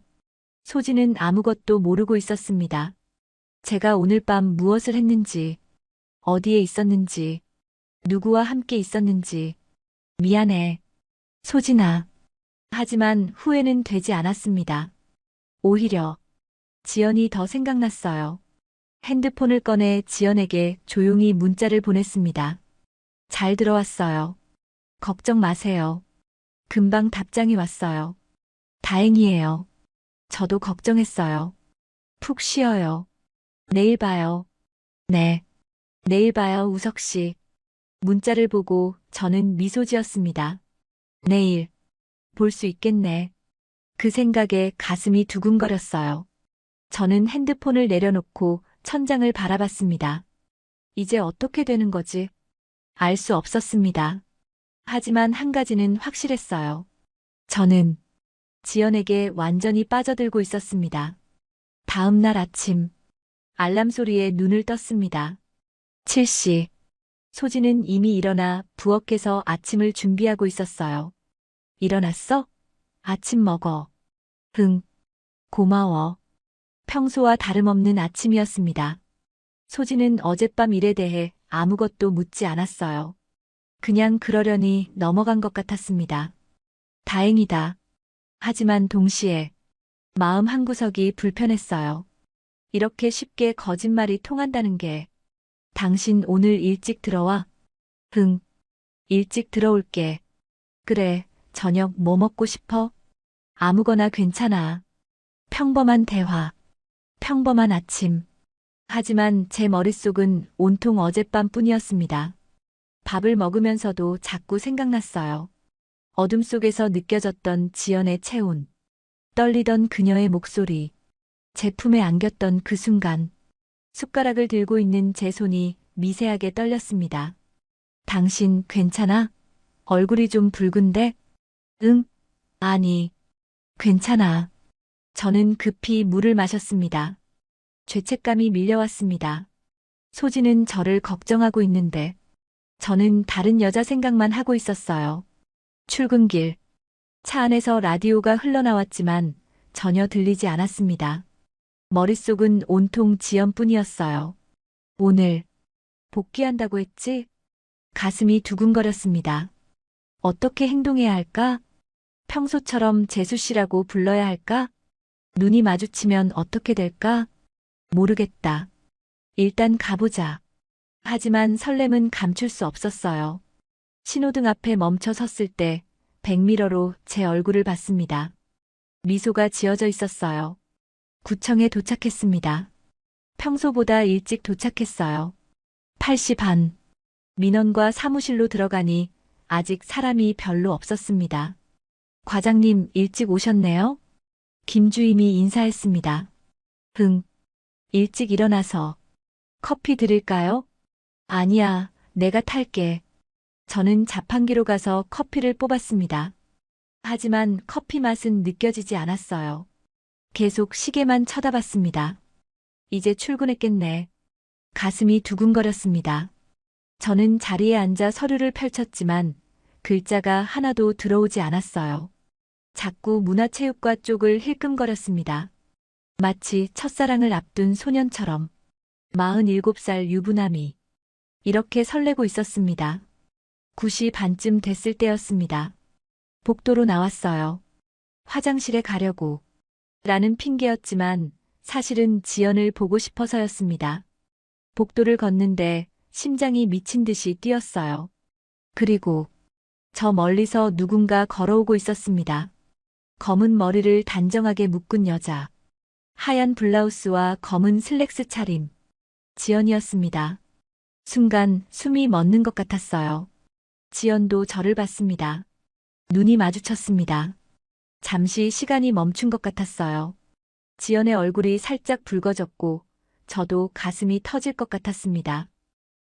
소진은 아무것도 모르고 있었습니다. 제가 오늘 밤 무엇을 했는지, 어디에 있었는지, 누구와 함께 있었는지. 미안해, 소진아. 하지만 후회는 되지 않았습니다. 오히려 지연이 더 생각났어요. 핸드폰을 꺼내 지연에게 조용히 문자를 보냈습니다. 잘 들어왔어요. 걱정 마세요. 금방 답장이 왔어요. 다행이에요. 저도 걱정했어요. 푹 쉬어요. 내일 봐요. 네. 내일 봐요, 우석 씨. 문자를 보고 저는 미소 지었습니다. 내일 볼 수 있겠네. 그 생각에 가슴이 두근거렸어요. 저는 핸드폰을 내려놓고 천장을 바라봤습니다. 이제 어떻게 되는 거지? 알 수 없었습니다. 하지만 한 가지는 확실했어요. 저는 지연에게 완전히 빠져들고 있었습니다. 다음 날 아침, 알람 소리에 눈을 떴습니다. 7시. 소진은 이미 일어나 부엌에서 아침을 준비하고 있었어요. 일어났어? 아침 먹어. 응. 고마워. 평소와 다름없는 아침이었습니다. 소진은 어젯밤 일에 대해 아무것도 묻지 않았어요. 그냥 그러려니 넘어간 것 같았습니다. 다행이다. 하지만 동시에 마음 한구석이 불편했어요. 이렇게 쉽게 거짓말이 통한다는 게. 당신 오늘 일찍 들어와? 응. 일찍 들어올게. 그래, 저녁 뭐 먹고 싶어? 아무거나 괜찮아. 평범한 대화. 평범한 아침. 하지만 제 머릿속은 온통 어젯밤뿐이었습니다. 밥을 먹으면서도 자꾸 생각났어요. 어둠 속에서 느껴졌던 지연의 체온. 떨리던 그녀의 목소리. 제 품에 안겼던 그 순간. 숟가락을 들고 있는 제 손이 미세하게 떨렸습니다. 당신 괜찮아? 얼굴이 좀 붉은데? 응? 아니, 괜찮아. 저는 급히 물을 마셨습니다. 죄책감이 밀려왔습니다. 소진은 저를 걱정하고 있는데 저는 다른 여자 생각만 하고 있었어요. 출근길. 차 안에서 라디오가 흘러나왔지만 전혀 들리지 않았습니다. 머릿속은 온통 지연뿐이었어요. 오늘 복귀한다고 했지? 가슴이 두근거렸습니다. 어떻게 행동해야 할까? 평소처럼 재수 씨라고 불러야 할까? 눈이 마주치면 어떻게 될까? 모르겠다. 일단 가보자. 하지만 설렘은 감출 수 없었어요. 신호등 앞에 멈춰 섰을 때 백미러로 제 얼굴을 봤습니다. 미소가 지어져 있었어요. 구청에 도착했습니다. 평소보다 일찍 도착했어요. 8시 반. 민원과 사무실로 들어가니 아직 사람이 별로 없었습니다. 과장님 일찍 오셨네요? 김주임이 인사했습니다. 응. 일찍 일어나서. 커피 드릴까요? 아니야, 내가 탈게. 저는 자판기로 가서 커피를 뽑았습니다. 하지만 커피 맛은 느껴지지 않았어요. 계속 시계만 쳐다봤습니다. 이제 출근했겠네. 가슴이 두근거렸습니다. 저는 자리에 앉아 서류를 펼쳤지만 글자가 하나도 들어오지 않았어요. 자꾸 문화체육과 쪽을 힐끔거렸습니다. 마치 첫사랑을 앞둔 소년처럼. 47살 유부남이 이렇게 설레고 있었습니다. 9시 반쯤 됐을 때였습니다. 복도로 나왔어요. 화장실에 가려고. 라는 핑계였지만 사실은 지연을 보고 싶어서였습니다. 복도를 걷는데 심장이 미친 듯이 뛰었어요. 그리고 저 멀리서 누군가 걸어오고 있었습니다. 검은 머리를 단정하게 묶은 여자. 하얀 블라우스와 검은 슬랙스 차림. 지연이었습니다. 순간 숨이 멎는 것 같았어요. 지연도 저를 봤습니다. 눈이 마주쳤습니다. 잠시 시간이 멈춘 것 같았어요. 지연의 얼굴이 살짝 붉어졌고 저도 가슴이 터질 것 같았습니다.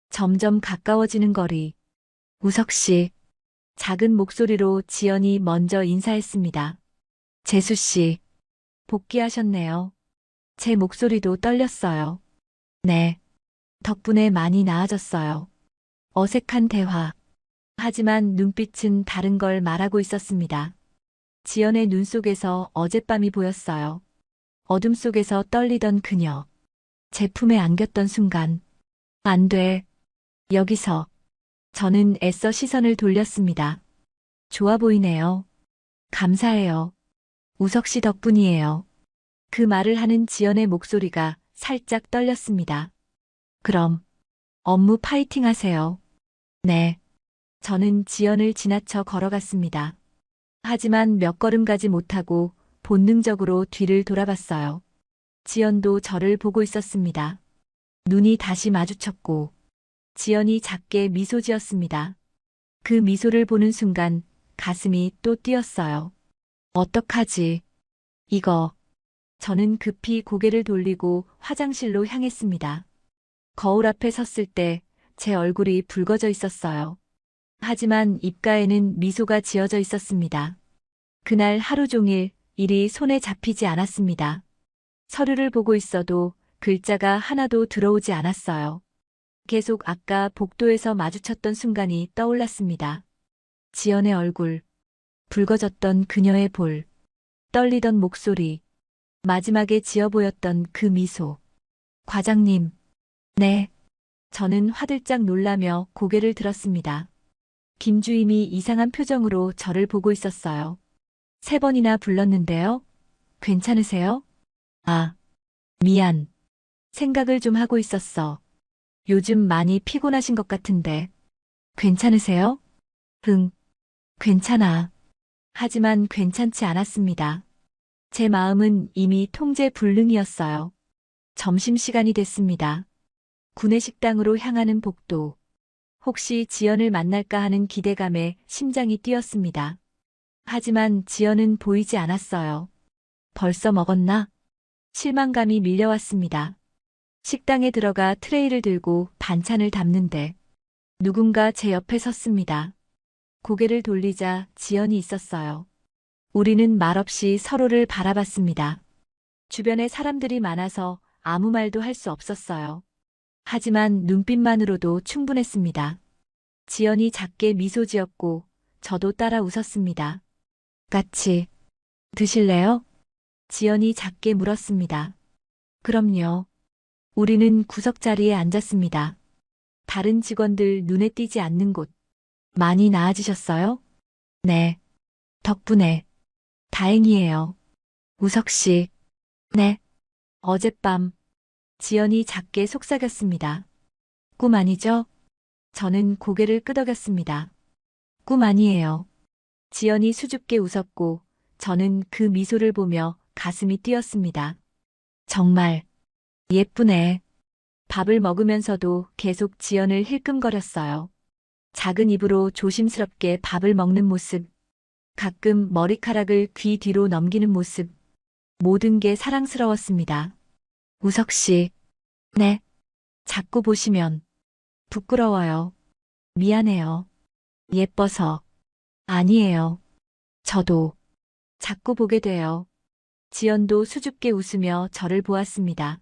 점점 가까워지는 거리. 우석 씨. 작은 목소리로 지연이 먼저 인사했습니다. 재수 씨. 복귀하셨네요. 제 목소리도 떨렸어요. 네. 덕분에 많이 나아졌어요. 어색한 대화. 하지만 눈빛은 다른 걸 말하고 있었습니다. 지연의 눈 속에서 어젯밤이 보였어요. 어둠 속에서 떨리던 그녀. 제 품에 안겼던 순간. 안 돼. 여기서. 저는 애써 시선을 돌렸습니다. 좋아 보이네요. 감사해요. 우석 씨 덕분이에요. 그 말을 하는 지연의 목소리가 살짝 떨렸습니다. 그럼 업무 파이팅 하세요. 네. 저는 지연을 지나쳐 걸어갔습니다. 하지만 몇 걸음 가지 못하고 본능적으로 뒤를 돌아봤어요. 지연도 저를 보고 있었습니다. 눈이 다시 마주쳤고 지연이 작게 미소 지었습니다. 그 미소를 보는 순간 가슴이 또 뛰었어요. 어떡하지? 이거. 저는 급히 고개를 돌리고 화장실로 향했습니다. 거울 앞에 섰을 때 제 얼굴이 붉어져 있었어요. 하지만 입가에는 미소가 지어져 있었습니다. 그날 하루 종일 일이 손에 잡히지 않았습니다. 서류를 보고 있어도 글자가 하나도 들어오지 않았어요. 계속 아까 복도에서 마주쳤던 순간이 떠올랐습니다. 지연의 얼굴, 붉어졌던 그녀의 볼, 떨리던 목소리, 마지막에 지어 보였던 그 미소. 과장님. 네. 저는 화들짝 놀라며 고개를 들었습니다. 김주임이 이상한 표정으로 저를 보고 있었어요. 3번이나 불렀는데요. 괜찮으세요? 아, 미안. 생각을 좀 하고 있었어. 요즘 많이 피곤하신 것 같은데. 괜찮으세요? 응, 괜찮아. 하지만 괜찮지 않았습니다. 제 마음은 이미 통제 불능이었어요. 점심시간이 됐습니다. 구내식당으로 향하는 복도. 혹시 지연을 만날까 하는 기대감에 심장이 뛰었습니다. 하지만 지연은 보이지 않았어요. 벌써 먹었나? 실망감이 밀려왔습니다. 식당에 들어가 트레이를 들고 반찬을 담는데 누군가 제 옆에 섰습니다. 고개를 돌리자 지연이 있었어요. 우리는 말없이 서로를 바라봤습니다. 주변에 사람들이 많아서 아무 말도 할 수 없었어요. 하지만 눈빛만으로도 충분했습니다. 지연이 작게 미소 지었고 저도 따라 웃었습니다. 같이 드실래요? 지연이 작게 물었습니다. 그럼요. 우리는 구석자리에 앉았습니다. 다른 직원들 눈에 띄지 않는 곳. 많이 나아지셨어요? 네. 덕분에. 다행이에요. 우석 씨. 네. 어젯밤. 지연이 작게 속삭였습니다. 꿈 아니죠? 저는 고개를 끄덕였습니다. 꿈 아니에요. 지연이 수줍게 웃었고 저는 그 미소를 보며 가슴이 뛰었습니다. 정말 예쁘네. 밥을 먹으면서도 계속 지연을 힐끔거렸어요. 작은 입으로 조심스럽게 밥을 먹는 모습, 가끔 머리카락을 귀 뒤로 넘기는 모습, 모든 게 사랑스러웠습니다. 우석 씨. 네. 자꾸 보시면 부끄러워요. 미안해요. 예뻐서. 아니에요. 저도 자꾸 보게 돼요. 지연도 수줍게 웃으며 저를 보았습니다.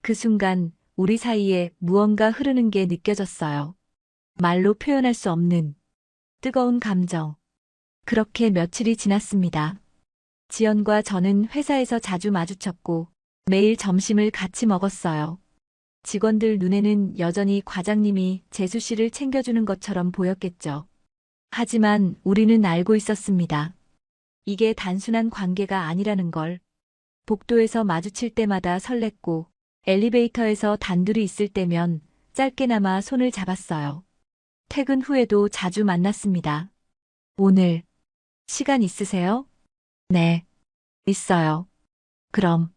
그 순간 우리 사이에 무언가 흐르는 게 느껴졌어요. 말로 표현할 수 없는 뜨거운 감정. 그렇게 며칠이 지났습니다. 지연과 저는 회사에서 자주 마주쳤고 매일 점심을 같이 먹었어요. 직원들 눈에는 여전히 과장님이 재수 씨를 챙겨주는 것처럼 보였겠죠. 하지만 우리는 알고 있었습니다. 이게 단순한 관계가 아니라는 걸. 복도에서 마주칠 때마다 설렜고 엘리베이터에서 단둘이 있을 때면 짧게나마 손을 잡았어요. 퇴근 후에도 자주 만났습니다. 오늘 시간 있으세요? 네, 있어요. 그럼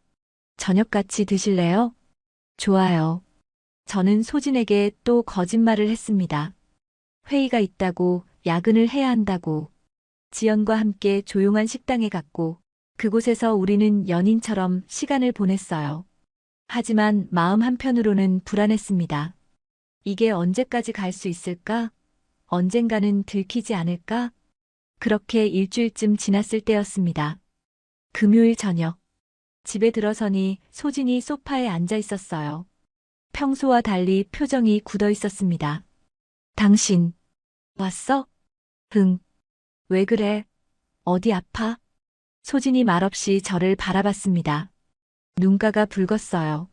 저녁 같이 드실래요? 좋아요. 저는 소진에게 또 거짓말을 했습니다. 회의가 있다고, 야근을 해야 한다고. 지연과 함께 조용한 식당에 갔고 그곳에서 우리는 연인처럼 시간을 보냈어요. 하지만 마음 한편으로는 불안했습니다. 이게 언제까지 갈 수 있을까? 언젠가는 들키지 않을까? 그렇게 일주일쯤 지났을 때였습니다. 금요일 저녁. 집에 들어서니 소진이 소파에 앉아 있었어요. 평소와 달리 표정이 굳어 있었습니다. 당신, 왔어? 응. 왜 그래? 어디 아파? 소진이 말없이 저를 바라봤습니다. 눈가가 붉었어요.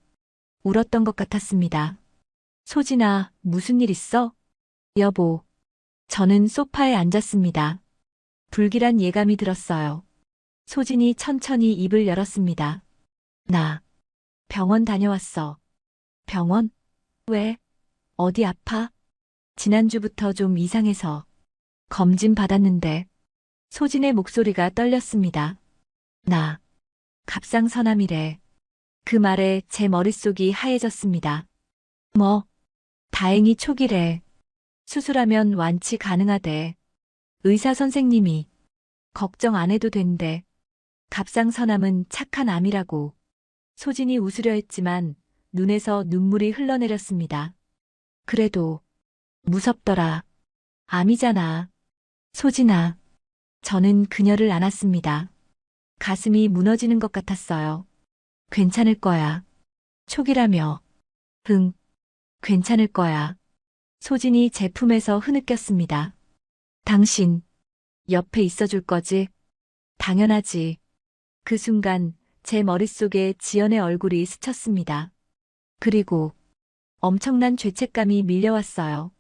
울었던 것 같았습니다. 소진아, 무슨 일 있어? 여보. 저는 소파에 앉았습니다. 불길한 예감이 들었어요. 소진이 천천히 입을 열었습니다. 나 병원 다녀왔어. 병원? 왜? 어디 아파? 지난주부터 좀 이상해서 검진 받았는데 소진의 목소리가 떨렸습니다. 나 갑상선암이래. 그 말에 제 머릿속이 하얘졌습니다. 뭐? 다행히 초기래. 수술하면 완치 가능하대. 의사 선생님이 걱정 안 해도 된대. 갑상선암은 착한 암이라고. 소진이 웃으려 했지만 눈에서 눈물이 흘러내렸습니다. 그래도 무섭더라. 암이잖아. 소진아. 저는 그녀를 안았습니다. 가슴이 무너지는 것 같았어요. 괜찮을 거야. 초기라며. 응. 괜찮을 거야. 소진이 제 품에서 흐느꼈습니다. 당신, 옆에 있어줄 거지? 당연하지. 그 순간 제 머릿속에 지연의 얼굴이 스쳤습니다. 그리고 엄청난 죄책감이 밀려왔어요.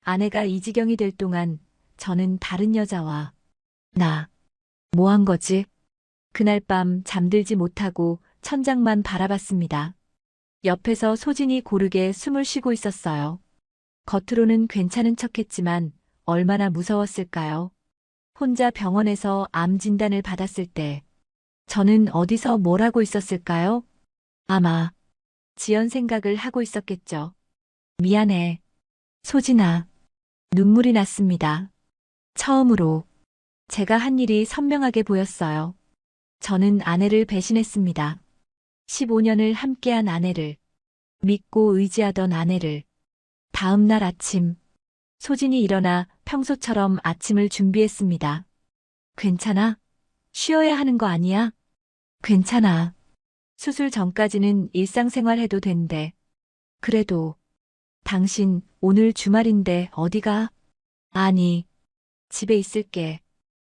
아내가 이 지경이 될 동안 저는 다른 여자와 뭐 한 거지? 그날 밤 잠들지 못하고 천장만 바라봤습니다. 옆에서 소진이 고르게 숨을 쉬고 있었어요. 겉으로는 괜찮은 척했지만 얼마나 무서웠을까요? 혼자 병원에서 암 진단을 받았을 때 저는 어디서 뭘 하고 있었을까요? 아마 지연 생각을 하고 있었겠죠. 미안해. 소진아. 눈물이 났습니다. 처음으로 제가 한 일이 선명하게 보였어요. 저는 아내를 배신했습니다. 15년을 함께한 아내를, 믿고 의지하던 아내를. 다음 날 아침, 소진이 일어나 평소처럼 아침을 준비했습니다. 괜찮아? 쉬어야 하는 거 아니야? 괜찮아. 수술 전까지는 일상생활 해도 된대. 그래도 당신 오늘 주말인데 어디가? 아니, 집에 있을게.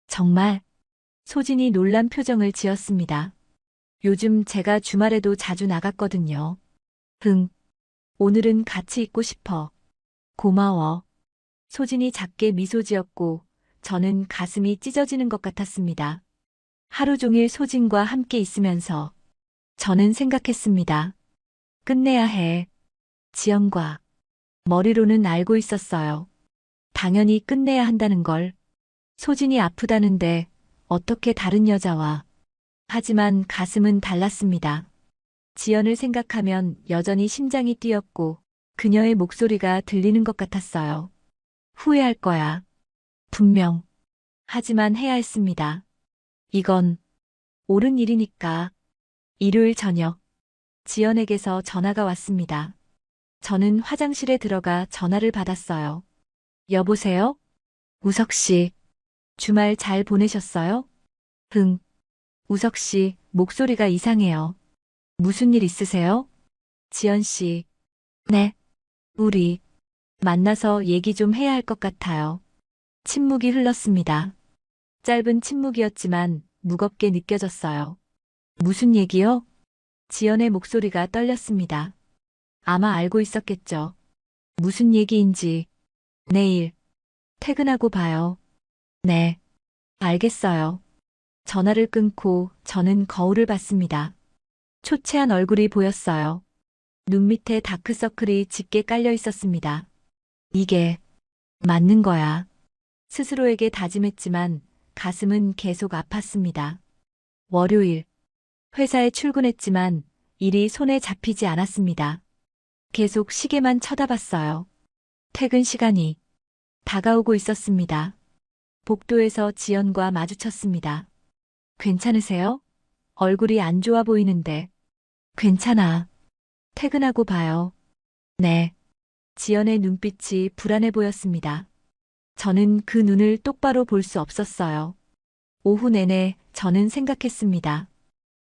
정말? 소진이 놀란 표정을 지었습니다. 요즘 제가 주말에도 자주 나갔거든요. 응. 오늘은 같이 있고 싶어. 고마워. 소진이 작게 미소 지었고 저는 가슴이 찢어지는 것 같았습니다. 하루 종일 소진과 함께 있으면서 저는 생각했습니다. 끝내야 해. 지연과. 머리로는 알고 있었어요. 당연히 끝내야 한다는 걸. 소진이 아프다는데 어떻게 다른 여자와. 하지만 가슴은 달랐습니다. 지연을 생각하면 여전히 심장이 뛰었고 그녀의 목소리가 들리는 것 같았어요. 후회할 거야. 분명. 하지만 해야 했습니다. 이건 옳은 일이니까. 일요일 저녁. 지연에게서 전화가 왔습니다. 저는 화장실에 들어가 전화를 받았어요. 여보세요? 우석 씨. 주말 잘 보내셨어요? 응. 우석 씨, 목소리가 이상해요. 무슨 일 있으세요? 지연 씨. 네. 우리 만나서 얘기 좀 해야 할 것 같아요. 침묵이 흘렀습니다. 짧은 침묵이었지만 무겁게 느껴졌어요. 무슨 얘기요? 지연의 목소리가 떨렸습니다. 아마 알고 있었겠죠. 무슨 얘기인지. 내일 퇴근하고 봐요. 네. 알겠어요. 전화를 끊고 저는 거울을 봤습니다. 초췌한 얼굴이 보였어요. 눈 밑에 다크서클이 짙게 깔려 있었습니다. 이게 맞는 거야. 스스로에게 다짐했지만 가슴은 계속 아팠습니다. 월요일. 회사에 출근했지만 일이 손에 잡히지 않았습니다. 계속 시계만 쳐다봤어요. 퇴근 시간이 다가오고 있었습니다. 복도에서 지연과 마주쳤습니다. 괜찮으세요? 얼굴이 안 좋아 보이는데. 괜찮아. 퇴근하고 봐요. 네. 지연의 눈빛이 불안해 보였습니다. 저는 그 눈을 똑바로 볼 수 없었어요. 오후 내내 저는 생각했습니다.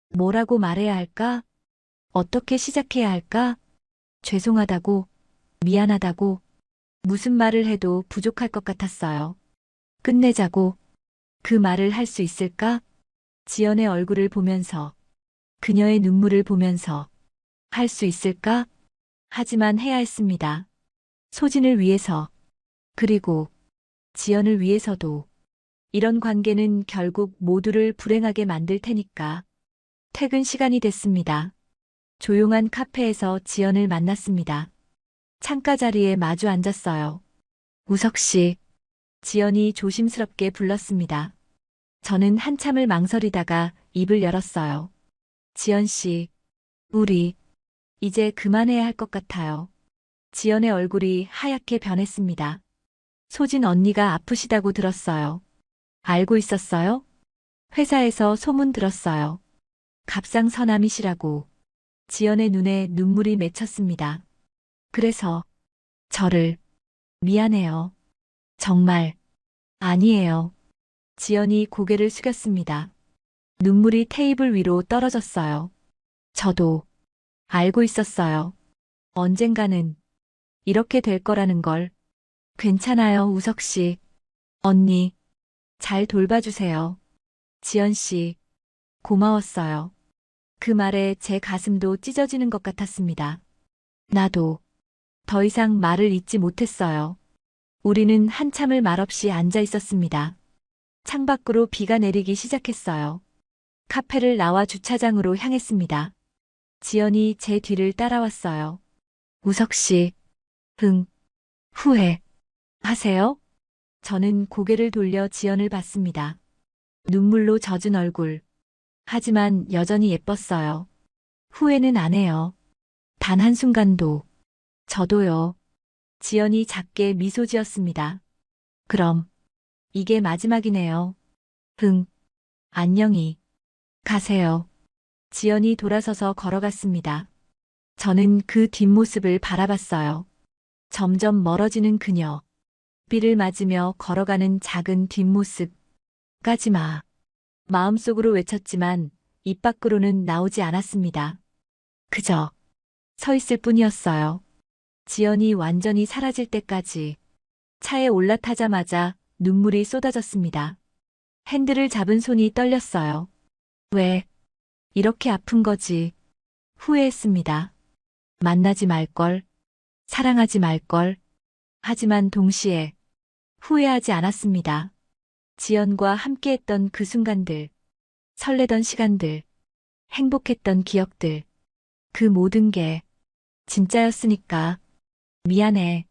뭐라고 말해야 할까? 어떻게 시작해야 할까? 죄송하다고, 미안하다고, 무슨 말을 해도 부족할 것 같았어요. 끝내자고. 그 말을 할 수 있을까? 지연의 얼굴을 보면서, 그녀의 눈물을 보면서, 할 수 있을까? 하지만 해야 했습니다. 소진을 위해서, 그리고 지연을 위해서도. 이런 관계는 결국 모두를 불행하게 만들 테니까. 퇴근 시간이 됐습니다. 조용한 카페에서 지연을 만났습니다. 창가 자리에 마주 앉았어요. 우석 씨, 지연이 조심스럽게 불렀습니다. 저는 한참을 망설이다가 입을 열었어요. 지연 씨, 우리 이제 그만해야 할 것 같아요. 지연의 얼굴이 하얗게 변했습니다. 소진 언니가 아프시다고 들었어요. 알고 있었어요? 회사에서 소문 들었어요. 갑상선암이시라고. 지연의 눈에 눈물이 맺혔습니다. 그래서 저를 미안해요. 정말 아니에요. 지연이 고개를 숙였습니다. 눈물이 테이블 위로 떨어졌어요. 저도 알고 있었어요. 언젠가는 이렇게 될 거라는 걸. 괜찮아요, 우석 씨. 언니, 잘 돌봐주세요. 지연 씨, 고마웠어요. 그 말에 제 가슴도 찢어지는 것 같았습니다. 나도 더 이상 말을 잇지 못했어요. 우리는 한참을 말없이 앉아 있었습니다. 창밖으로 비가 내리기 시작했어요. 카페를 나와 주차장으로 향했습니다. 지연이 제 뒤를 따라왔어요. 우석 씨, 후회 하세요? 저는 고개를 돌려 지연을 봤습니다. 눈물로 젖은 얼굴. 하지만 여전히 예뻤어요. 후회는 안 해요. 단 한순간도. 저도요. 지연이 작게 미소 지었습니다. 그럼 이게 마지막이네요. 안녕히 가세요. 지연이 돌아서서 걸어갔습니다. 저는 그 뒷모습을 바라봤어요. 점점 멀어지는 그녀. 비를 맞으며 걸어가는 작은 뒷모습. 가지 마. 마음속으로 외쳤지만 입 밖으로는 나오지 않았습니다. 그저 서 있을 뿐이었어요. 지연이 완전히 사라질 때까지. 차에 올라타자마자 눈물이 쏟아졌습니다. 핸들을 잡은 손이 떨렸어요. 왜 이렇게 아픈 거지? 후회했습니다. 만나지 말걸. 사랑하지 말걸. 하지만 동시에 후회하지 않았습니다. 지연과 함께했던 그 순간들, 설레던 시간들, 행복했던 기억들, 그 모든 게 진짜였으니까. 미안해,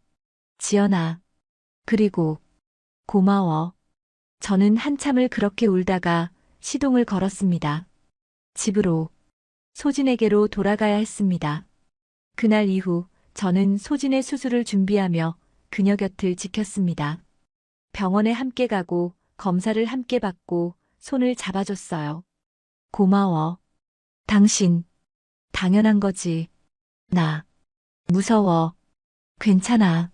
지연아. 그리고 고마워. 저는 한참을 그렇게 울다가 시동을 걸었습니다. 집으로, 소진에게로 돌아가야 했습니다. 그날 이후 저는 소진의 수술을 준비하며 그녀 곁을 지켰습니다. 병원에 함께 가고 검사를 함께 받고 손을 잡아줬어요. 고마워. 당신, 당연한 거지. 나, 무서워. 괜찮아.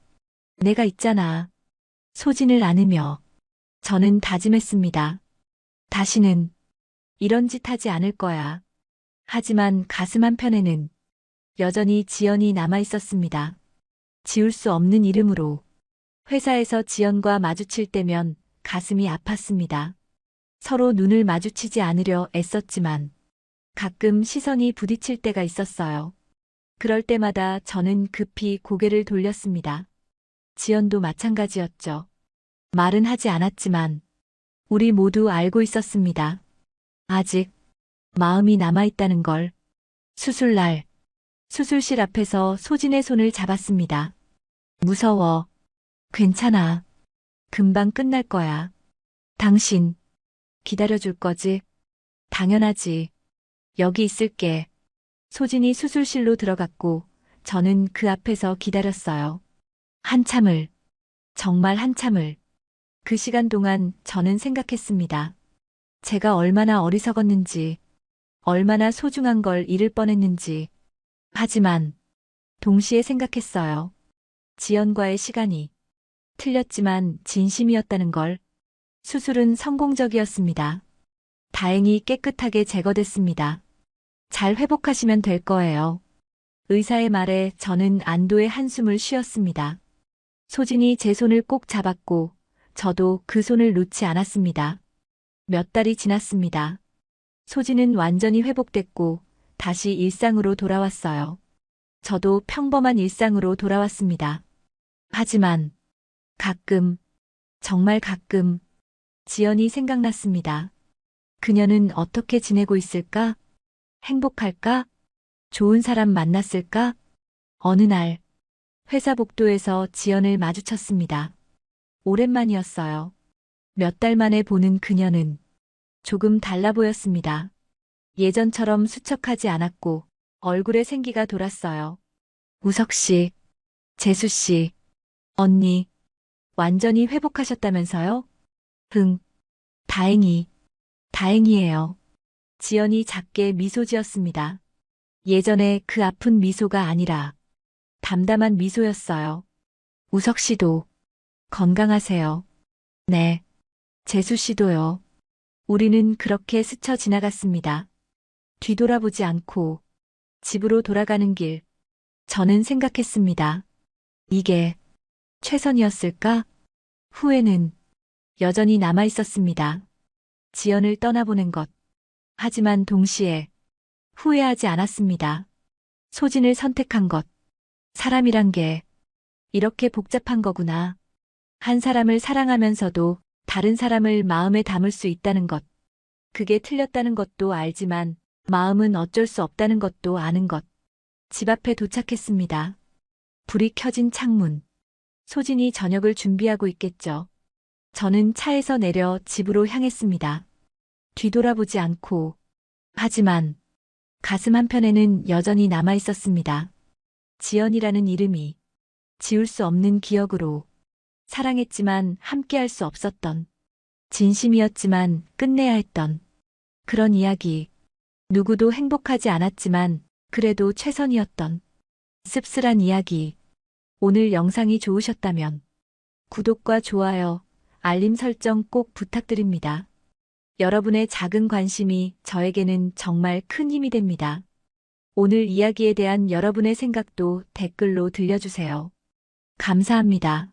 내가 있잖아. 소진을 안으며 저는 다짐했습니다. 다시는 이런 짓 하지 않을 거야. 하지만 가슴 한편에는 여전히 지연이 남아 있었습니다. 지울 수 없는 이름으로. 회사에서 지연과 마주칠 때면 가슴이 아팠습니다. 서로 눈을 마주치지 않으려 애썼지만 가끔 시선이 부딪힐 때가 있었어요. 그럴 때마다 저는 급히 고개를 돌렸습니다. 지연도 마찬가지였죠. 말은 하지 않았지만 우리 모두 알고 있었습니다. 아직 마음이 남아있다는 걸. 수술날, 수술실 앞에서 소진의 손을 잡았습니다. 무서워. 괜찮아. 금방 끝날 거야. 당신, 기다려줄 거지? 당연하지. 여기 있을게. 소진이 수술실로 들어갔고 저는 그 앞에서 기다렸어요. 한참을, 정말 한참을. 그 시간 동안 저는 생각했습니다. 제가 얼마나 어리석었는지, 얼마나 소중한 걸 잃을 뻔했는지. 하지만 동시에 생각했어요. 지연과의 시간이 틀렸지만 진심이었다는 걸. 수술은 성공적이었습니다. 다행히 깨끗하게 제거됐습니다. 잘 회복하시면 될 거예요. 의사의 말에 저는 안도의 한숨을 쉬었습니다. 소진이 제 손을 꼭 잡았고 저도 그 손을 놓지 않았습니다. 몇 달이 지났습니다. 소진은 완전히 회복됐고 다시 일상으로 돌아왔어요. 저도 평범한 일상으로 돌아왔습니다. 하지만 가끔, 정말 가끔 지연이 생각났습니다. 그녀는 어떻게 지내고 있을까? 행복할까? 좋은 사람 만났을까? 어느 날 회사 복도에서 지연을 마주쳤습니다. 오랜만이었어요. 몇 달 만에 보는 그녀는 조금 달라 보였습니다. 예전처럼 수척하지 않았고 얼굴에 생기가 돌았어요. 우석 씨, 재수 씨, 언니, 완전히 회복하셨다면서요? 응, 다행이에요. 지연이 작게 미소 지었습니다. 예전에 그 아픈 미소가 아니라 담담한 미소였어요. 우석 씨도 건강하세요. 네, 재수 씨도요. 우리는 그렇게 스쳐 지나갔습니다. 뒤돌아보지 않고 집으로 돌아가는 길, 저는 생각했습니다. 이게 최선이었을까? 후회는 여전히 남아 있었습니다. 지연을 떠나보낸 것. 하지만 동시에 후회하지 않았습니다. 소진을 선택한 것. 사람이란 게 이렇게 복잡한 거구나. 한 사람을 사랑하면서도 다른 사람을 마음에 담을 수 있다는 것. 그게 틀렸다는 것도 알지만 마음은 어쩔 수 없다는 것도 아는 것. 집 앞에 도착했습니다. 불이 켜진 창문. 소진이 저녁을 준비하고 있겠죠. 저는 차에서 내려 집으로 향했습니다. 뒤돌아보지 않고. 하지만 가슴 한편에는 여전히 남아 있었습니다. 지연이라는 이름이 지울 수 없는 기억으로. 사랑했지만 함께할 수 없었던, 진심이었지만 끝내야 했던 그런 이야기. 누구도 행복하지 않았지만 그래도 최선이었던 씁쓸한 이야기. 오늘 영상이 좋으셨다면 구독과 좋아요, 알림 설정 꼭 부탁드립니다. 여러분의 작은 관심이 저에게는 정말 큰 힘이 됩니다. 오늘 이야기에 대한 여러분의 생각도 댓글로 들려주세요. 감사합니다.